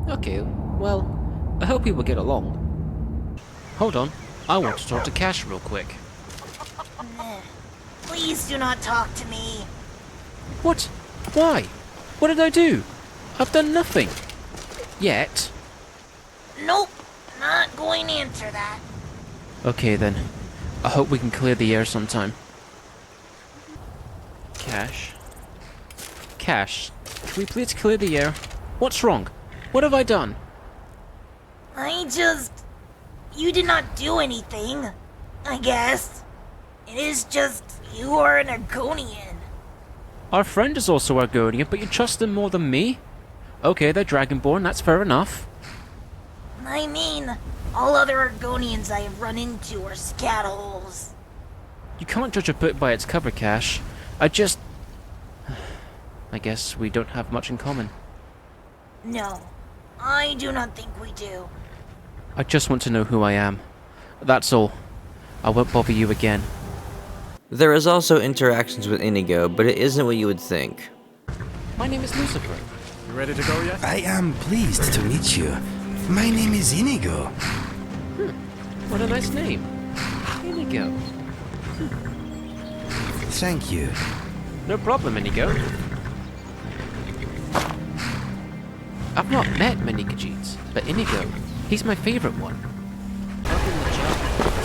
Okay, well, I hope we will get along. Hold on, I want to talk to Khash real quick. Please do not talk to me. What? Why? What did I do? I've done nothing. Yet. Nope, not going to answer that. Okay then. I hope we can clear the air sometime. Khash? Khash, can we please clear the air? What's wrong? What have I done? You did not do anything, I guess. It is just, you are an Argonian. Our friend is also Argonian, but you trust them more than me? Okay, they're Dragonborn, that's fair enough. I mean, all other Argonians I have run into are scatholes. You can't judge a book by its cover, Khash. I guess we don't have much in common. No, I do not think we do. I just want to know who I am. That's all. I won't bother you again. There is also interactions with Inigo, but it isn't what you would think. My name is Lucifer. You ready to go yet? I am pleased to meet you. My name is Inigo. What a nice name. Inigo. Thank you. No problem, Inigo. I've not met many Khajiits, but Inigo, he's my favorite one.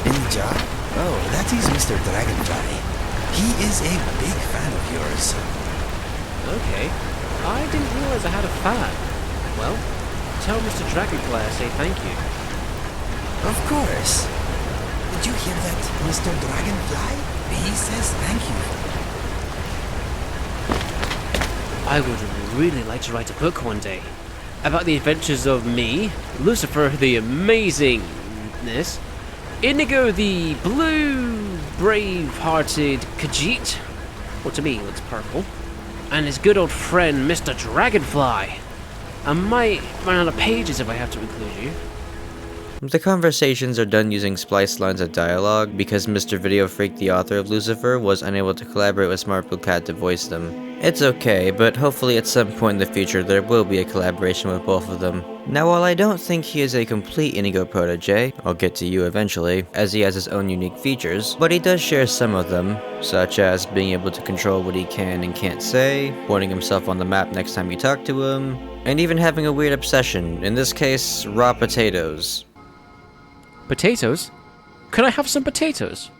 In the jar? Oh, that is Mr. Dragonfly. He is a big fan of yours. Okay. I didn't realize I had a fan. Well, tell Mr. Dragonfly I say thank you. Of course. Did you hear that, Mr. Dragonfly? He says thank you. I would really like to write a book one day about the adventures of me, Lucifer the Amazingness, Inigo the blue, brave-hearted Khajiit, well to me he looks purple, and his good old friend Mr. Dragonfly. I might run out of pages if I have to include you. The conversations are done using spliced lines of dialogue because MrVideoFreak, the author of Lucifer, was unable to collaborate with SmartBlueCat to voice them. It's okay, but hopefully at some point in the future there will be a collaboration with both of them. Now, while I don't think he is a complete Inigo protege, I'll get to you eventually, as he has his own unique features, but he does share some of them, such as being able to control what he can and can't say, pointing himself on the map next time you talk to him, and even having a weird obsession, in this case, raw potatoes. Potatoes? Could I have some potatoes?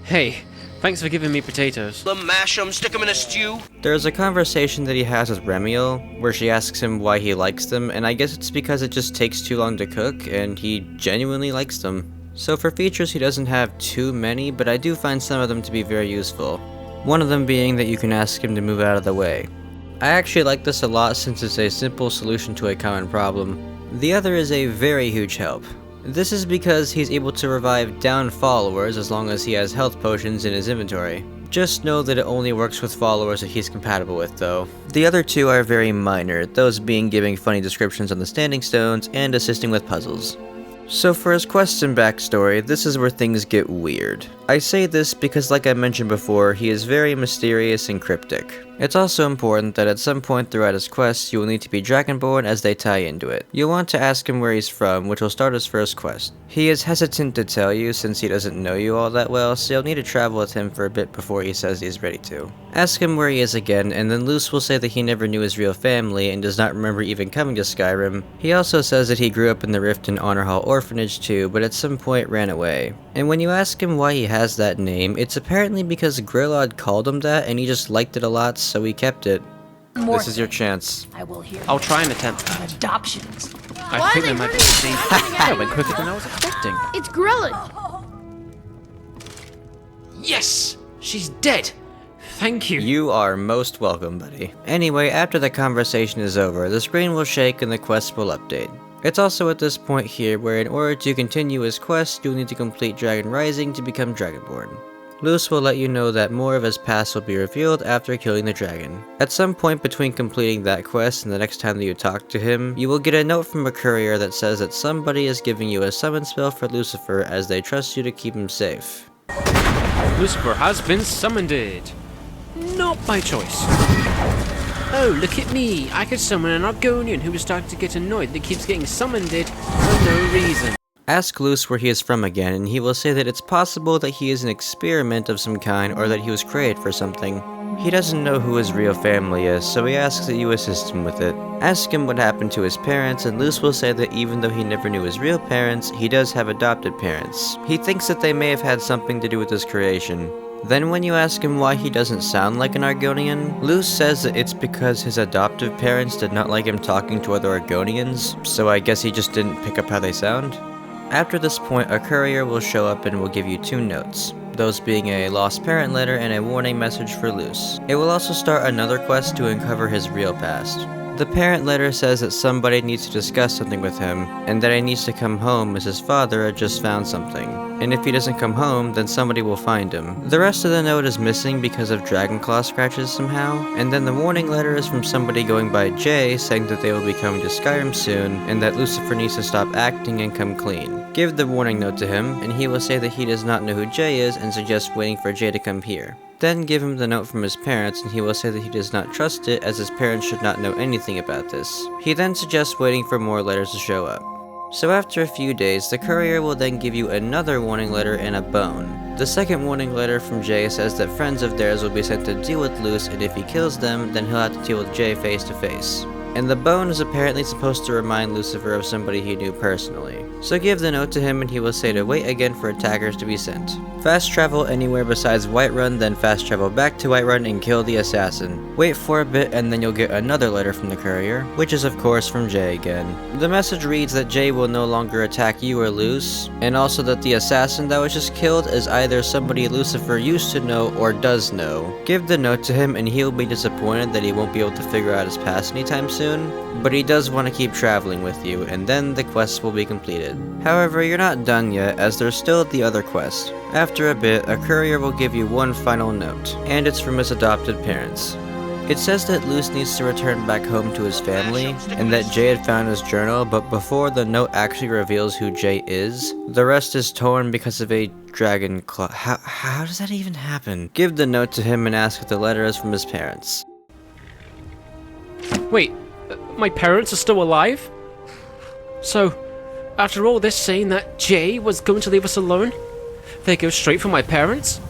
Hey, thanks for giving me potatoes. Mash 'em, stick 'em in a stew. There's a conversation that he has with Remiel, where she asks him why he likes them, and I guess it's because it just takes too long to cook, and he genuinely likes them. So for features he doesn't have too many, but I do find some of them to be very useful. One of them being that you can ask him to move out of the way. I actually like this a lot since it's a simple solution to a common problem. The other is a very huge help. This is because he's able to revive down followers as long as he has health potions in his inventory. Just know that it only works with followers that he's compatible with though. The other two are very minor, those being giving funny descriptions on the standing stones and assisting with puzzles. So for his quest and backstory, this is where things get weird. I say this because like I mentioned before, he is very mysterious and cryptic. It's also important that at some point throughout his quest, you will need to be Dragonborn as they tie into it. You'll want to ask him where he's from, which will start his first quest. He is hesitant to tell you since he doesn't know you all that well, so you'll need to travel with him for a bit before he says he's ready to. Ask him where he is again, and then Luce will say that he never knew his real family and does not remember even coming to Skyrim. He also says that he grew up in the Rift and Honor Hall Orphanage too, but at some point ran away. And when you ask him why he has that name, it's apparently because Grillod called him that and he just liked it a lot, so he kept it. This is your chance. I will hear. I'll try and attempt that. Adoptions. I think there might be a scene. That went quicker than I was expecting. It's Grillin! Yes! She's dead! Thank you. You are most welcome, buddy. Anyway, after the conversation is over, the screen will shake and the quest will update. It's also at this point here where in order to continue his quest, you'll need to complete Dragon Rising to become Dragonborn. Luce will let you know that more of his past will be revealed after killing the dragon. At some point between completing that quest and the next time that you talk to him, you will get a note from a courier that says that somebody is giving you a summon spell for Lucifer as they trust you to keep him safe. Lucifer has been summoned. Not by choice. Oh, look at me. I could summon an Argonian who was starting to get annoyed that keeps getting summoned for no reason. Ask Luce where he is from again, and he will say that it's possible that he is an experiment of some kind or that he was created for something. He doesn't know who his real family is, so he asks that you assist him with it. Ask him what happened to his parents, and Luce will say that even though he never knew his real parents, he does have adopted parents. He thinks that they may have had something to do with his creation. Then when you ask him why he doesn't sound like an Argonian, Luce says that it's because his adoptive parents did not like him talking to other Argonians, so I guess he just didn't pick up how they sound. After this point, a courier will show up and will give you 2 notes, those being a lost parent letter and a warning message for Luce. It will also start another quest to uncover his real past. The parent letter says that somebody needs to discuss something with him, and that he needs to come home as his father had just found something. And if he doesn't come home, then somebody will find him. The rest of the note is missing because of dragon claw scratches somehow, and then the warning letter is from somebody going by Jay saying that they will be coming to Skyrim soon, and that Lucifer needs to stop acting and come clean. Give the warning note to him, and he will say that he does not know who Jay is and suggests waiting for Jay to come here. Then give him the note from his parents, and he will say that he does not trust it as his parents should not know anything about this. He then suggests waiting for more letters to show up. So after a few days, the courier will then give you another warning letter and a bone. The second warning letter from Jay says that friends of theirs will be sent to deal with Luce, and if he kills them, then he'll have to deal with Jay face to face. And the bone is apparently supposed to remind Lucifer of somebody he knew personally. So give the note to him and he will say to wait again for attackers to be sent. Fast travel anywhere besides Whiterun, then fast travel back to Whiterun and kill the assassin. Wait for a bit and then you'll get another letter from the courier, which is of course from Jay again. The message reads that Jay will no longer attack you or Luce, and also that the assassin that was just killed is either somebody Lucifer used to know or does know. Give the note to him and he'll be disappointed that he won't be able to figure out his past anytime soon, but he does want to keep traveling with you, and then the quest will be completed. However, you're not done yet, as there's still the other quest. After a bit, a courier will give you one final note, and it's from his adopted parents. It says that Luce needs to return back home to his family, and that Jay had found his journal, but before the note actually reveals who Jay is, the rest is torn because of a dragon claw. How does that even happen? Give the note to him and ask if the letter is from his parents. Wait, my parents are still alive? So, after all this saying that Jay was going to leave us alone, they go straight for my parents?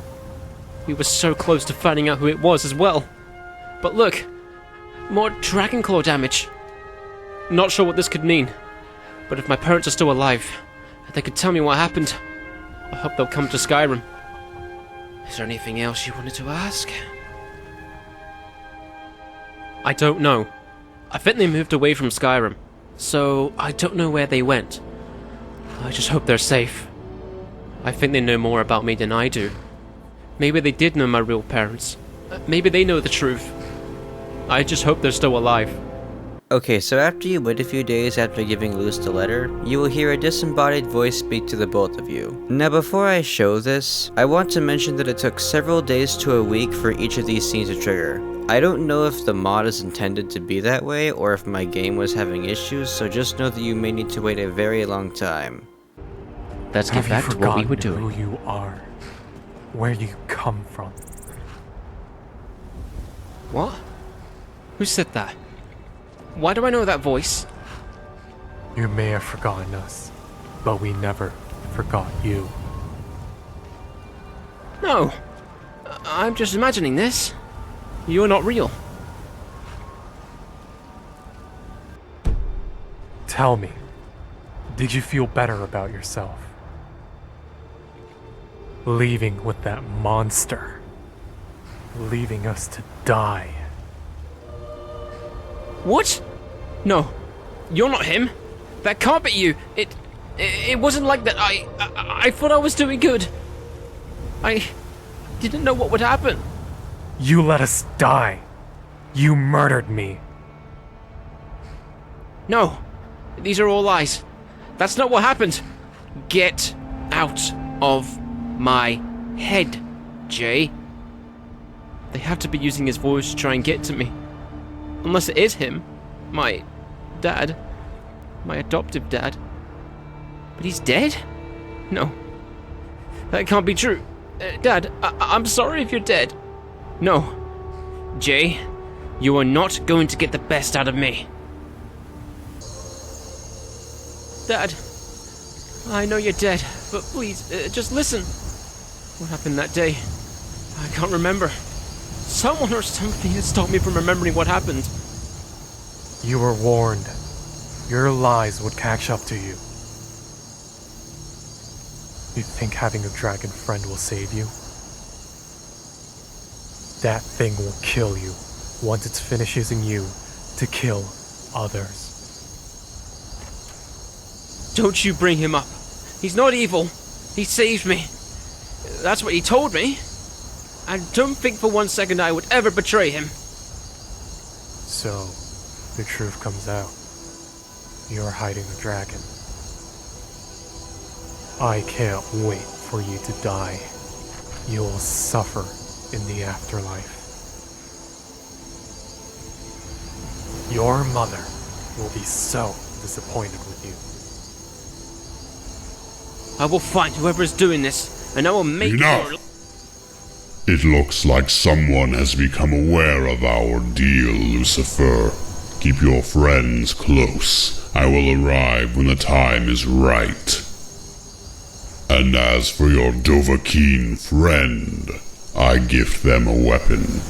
We were so close to finding out who it was as well. But look, more dragon claw damage. Not sure what this could mean, but if my parents are still alive, they could tell me what happened. I hope they'll come to Skyrim. Is there anything else you wanted to ask? I don't know. I think they moved away from Skyrim, so I don't know where they went. I just hope they're safe. I think they know more about me than I do. Maybe they did know my real parents. Maybe they know the truth. I just hope they're still alive. Okay, so after you wait a few days after giving Luce the letter, you will hear a disembodied voice speak to the both of you. Now before I show this, I want to mention that it took several days to a week for each of these scenes to trigger. I don't know if the mod is intended to be that way or if my game was having issues, so just know that you may need to wait a very long time. Let's get back to what we were doing. Who you are, where you come from. What? Who said that? Why do I know that voice? You may have forgotten us, but we never forgot you. No, I'm just imagining this. You're not real. Tell me, did you feel better about yourself? Leaving with that monster. Leaving us to die. What? No, you're not him. That can't be you. It wasn't like that. I thought I was doing good. I didn't know what would happen. You let us die. You murdered me. No, these are all lies. That's not what happened. Get out of my head, Jay. They have to be using his voice to try and get to me. Unless it is him. My dad. My adoptive dad. But he's dead? No. That can't be true. Dad, I'm sorry if you're dead. No. Jay, you are not going to get the best out of me. Dad, I know you're dead, but please, just listen. What happened that day? I can't remember. Someone or something has stopped me from remembering what happened. You were warned. Your lies would catch up to you. You think having a dragon friend will save you? That thing will kill you once it's finished using you to kill others. Don't you bring him up. He's not evil. He saved me. That's what he told me. I don't think for 1 second I would ever betray him. So, the truth comes out. You're hiding a dragon. I can't wait for you to die. You'll suffer in the afterlife. Your mother will be so disappointed with you. I will find whoever is doing this, and I will make Enough! It looks like someone has become aware of our deal, Lucifer. Keep your friends close. I will arrive when the time is right. And as for your Dovahkiin friend, I gift them a weapon.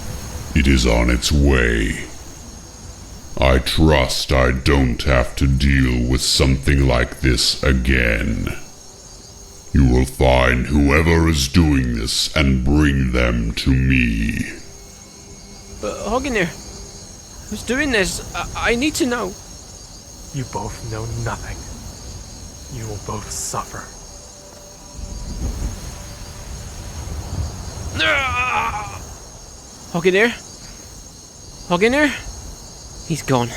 It is on its way. I trust I don't have to deal with something like this again. You will find whoever is doing this and bring them to me. Hognir, who's doing this? I need to know. You both know nothing. You will both suffer. Hognir? Hognir? He's gone.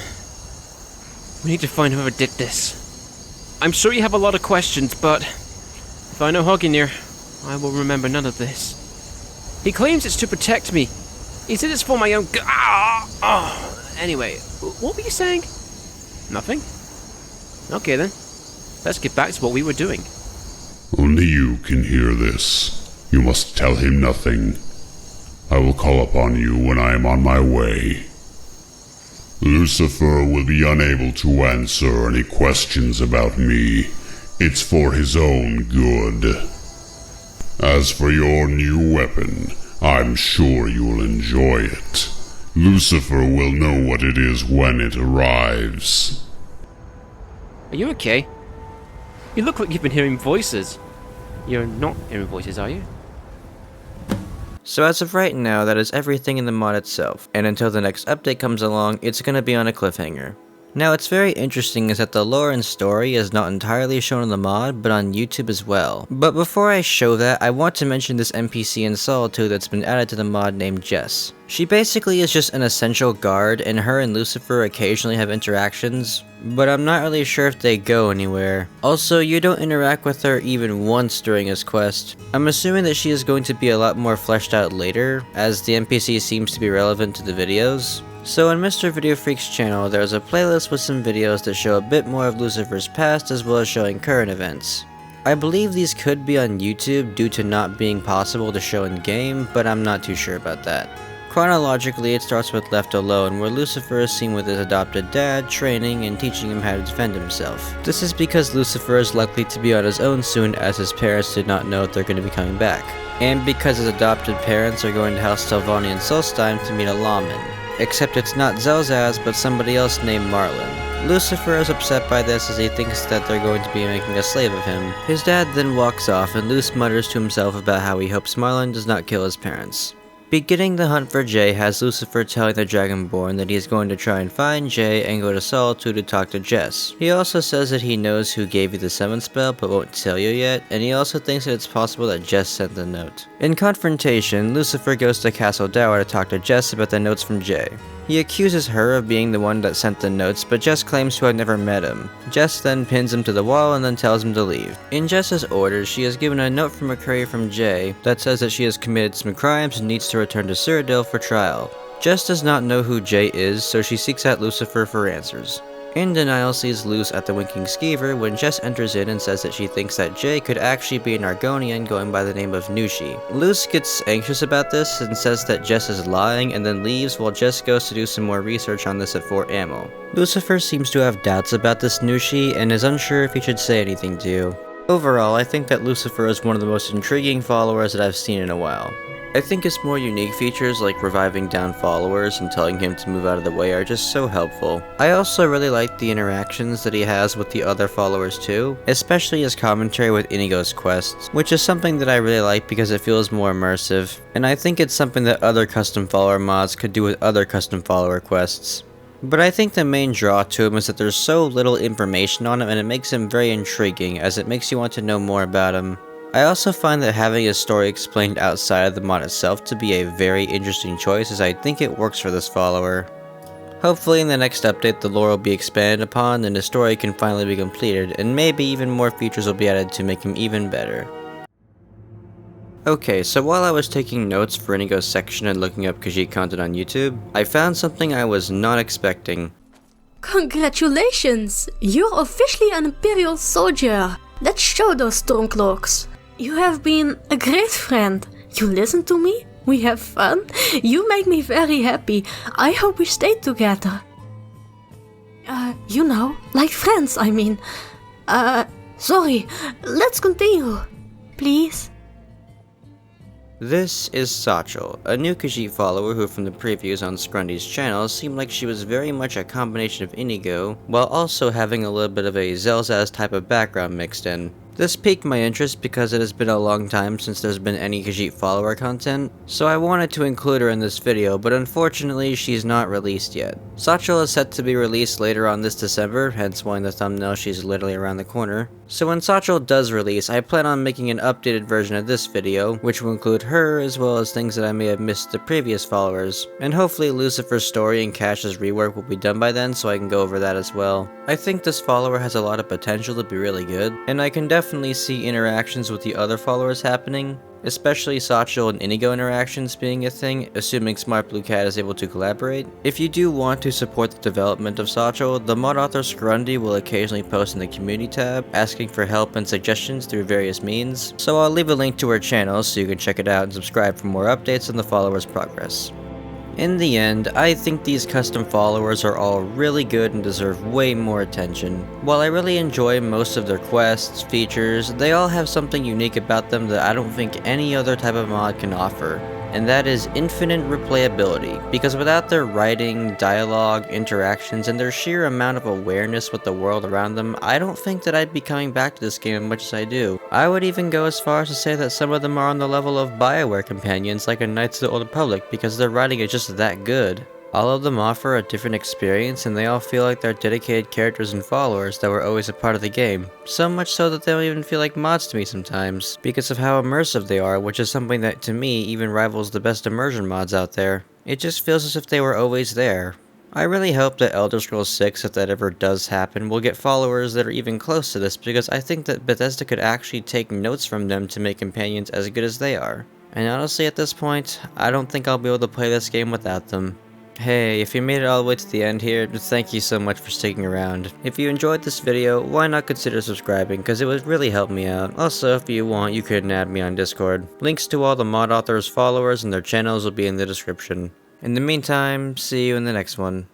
We need to find whoever did this. I'm sure you have a lot of questions, but if I know Hognir, I will remember none of this. He claims it's to protect me. He said it's for my own Oh, anyway, what were you saying? Nothing? Okay then. Let's get back to what we were doing. Only you can hear this. You must tell him nothing. I will call upon you when I am on my way. Lucifer will be unable to answer any questions about me. It's for his own good. As for your new weapon, I'm sure you'll enjoy it. Lucifer will know what it is when it arrives. Are you okay? You look like you've been hearing voices. You're not hearing voices, are you? So as of right now, that is everything in the mod itself, and until the next update comes along, it's gonna be on a cliffhanger. Now what's very interesting is that the lore and story is not entirely shown in the mod, but on YouTube as well. But before I show that, I want to mention this NPC in Solitude that's been added to the mod named Jess. She basically is just an essential guard, and her and Lucifer occasionally have interactions, but I'm not really sure if they go anywhere. Also, you don't interact with her even once during his quest. I'm assuming that she is going to be a lot more fleshed out later, as the NPC seems to be relevant to the videos. So on MrVideoFreak's channel, there's a playlist with some videos that show a bit more of Lucifer's past as well as showing current events. I believe these could be on YouTube due to not being possible to show in game, but I'm not too sure about that. Chronologically, it starts with Left Alone, where Lucifer is seen with his adopted dad, training and teaching him how to defend himself. This is because Lucifer is likely to be on his own soon, as his parents did not know if they're going to be coming back. And because his adopted parents are going to House Telvanni in Solstheim to meet a lawman. Except it's not Xelzaz, but somebody else named Marlin. Lucifer is upset by this as he thinks that they're going to be making a slave of him. His dad then walks off and Luce mutters to himself about how he hopes Marlin does not kill his parents. Beginning the hunt for Jay has Lucifer telling the Dragonborn that he is going to try and find Jay and go to Solitude to talk to Jess. He also says that he knows who gave you the summon spell but won't tell you yet, and he also thinks that it's possible that Jess sent the note. In confrontation, Lucifer goes to Castle Dower to talk to Jess about the notes from Jay. He accuses her of being the one that sent the notes, but Jess claims to have never met him. Jess then pins him to the wall and then tells him to leave. In Jess's orders, she is given a note from a courier from Jay that says that she has committed some crimes and needs to return to Cyrodiil for trial. Jess does not know who Jay is, so she seeks out Lucifer for answers. In denial sees Luce at the Winking Skeever when Jess enters in and says that she thinks that Jay could actually be an Argonian going by the name of Nushi. Luce gets anxious about this and says that Jess is lying and then leaves while Jess goes to do some more research on this at Fort Ammo. Lucifer seems to have doubts about this Nushi and is unsure if he should say anything to you. Overall, I think that Lucifer is one of the most intriguing followers that I've seen in a while. I think his more unique features like reviving down followers and telling him to move out of the way are just so helpful. I also really like the interactions that he has with the other followers too, especially his commentary with Inigo's quests, which is something that I really like because it feels more immersive, and I think it's something that other custom follower mods could do with other custom follower quests. But I think the main draw to him is that there's so little information on him and it makes him very intriguing as it makes you want to know more about him. I also find that having his story explained outside of the mod itself to be a very interesting choice as I think it works for this follower. Hopefully in the next update the lore will be expanded upon and the story can finally be completed and maybe even more features will be added to make him even better. Okay, so while I was taking notes for Inigo's section and looking up Khajiit content on YouTube, I found something I was not expecting. Congratulations! You're officially an Imperial soldier! Let's show those Stormcloaks! You have been a great friend. You listen to me, we have fun, you make me very happy. I hope we stay together. You know, like friends, I mean. Sorry, let's continue. Please. This is Satchel, a new Khajiit follower who from the previews on Scrundy's channel seemed like she was very much a combination of Inigo, while also having a little bit of a Xelzaz type of background mixed in. This piqued my interest because it has been a long time since there's been any Khajiit follower content, so I wanted to include her in this video, but unfortunately she's not released yet. Satchel is set to be released later on this December, hence why in the thumbnail she's literally around the corner. So when Satchel does release, I plan on making an updated version of this video, which will include her as well as things that I may have missed the previous followers, and hopefully Lucifer's story and Khash's rework will be done by then so I can go over that as well. I think this follower has a lot of potential to be really good, and I can definitely definitely see interactions with the other followers happening, especially Satchel and Inigo interactions being a thing, assuming Smart Blue Cat is able to collaborate. If you do want to support the development of Satchel, the mod author Scrundy will occasionally post in the community tab, asking for help and suggestions through various means, so I'll leave a link to her channel so you can check it out and subscribe for more updates on the followers' progress. In the end, I think these custom followers are all really good and deserve way more attention. While I really enjoy most of their quests, features, they all have something unique about them that I don't think any other type of mod can offer, and that is infinite replayability, because without their writing, dialogue, interactions, and their sheer amount of awareness with the world around them, I don't think that I'd be coming back to this game as much as I do. I would even go as far as to say that some of them are on the level of BioWare companions like a Knights of the Old Republic, because their writing is just that good. All of them offer a different experience, and they all feel like they're dedicated characters and followers that were always a part of the game. So much so that they don't even feel like mods to me sometimes, because of how immersive they are, which is something that to me even rivals the best immersion mods out there. It just feels as if they were always there. I really hope that Elder Scrolls 6, if that ever does happen, will get followers that are even close to this, because I think that Bethesda could actually take notes from them to make companions as good as they are. And honestly, at this point, I don't think I'll be able to play this game without them. Hey, if you made it all the way to the end here, thank you so much for sticking around. If you enjoyed this video, why not consider subscribing, because it would really help me out. Also, if you want, you can add me on Discord. Links to all the mod authors' followers and their channels will be in the description. In the meantime, see you in the next one.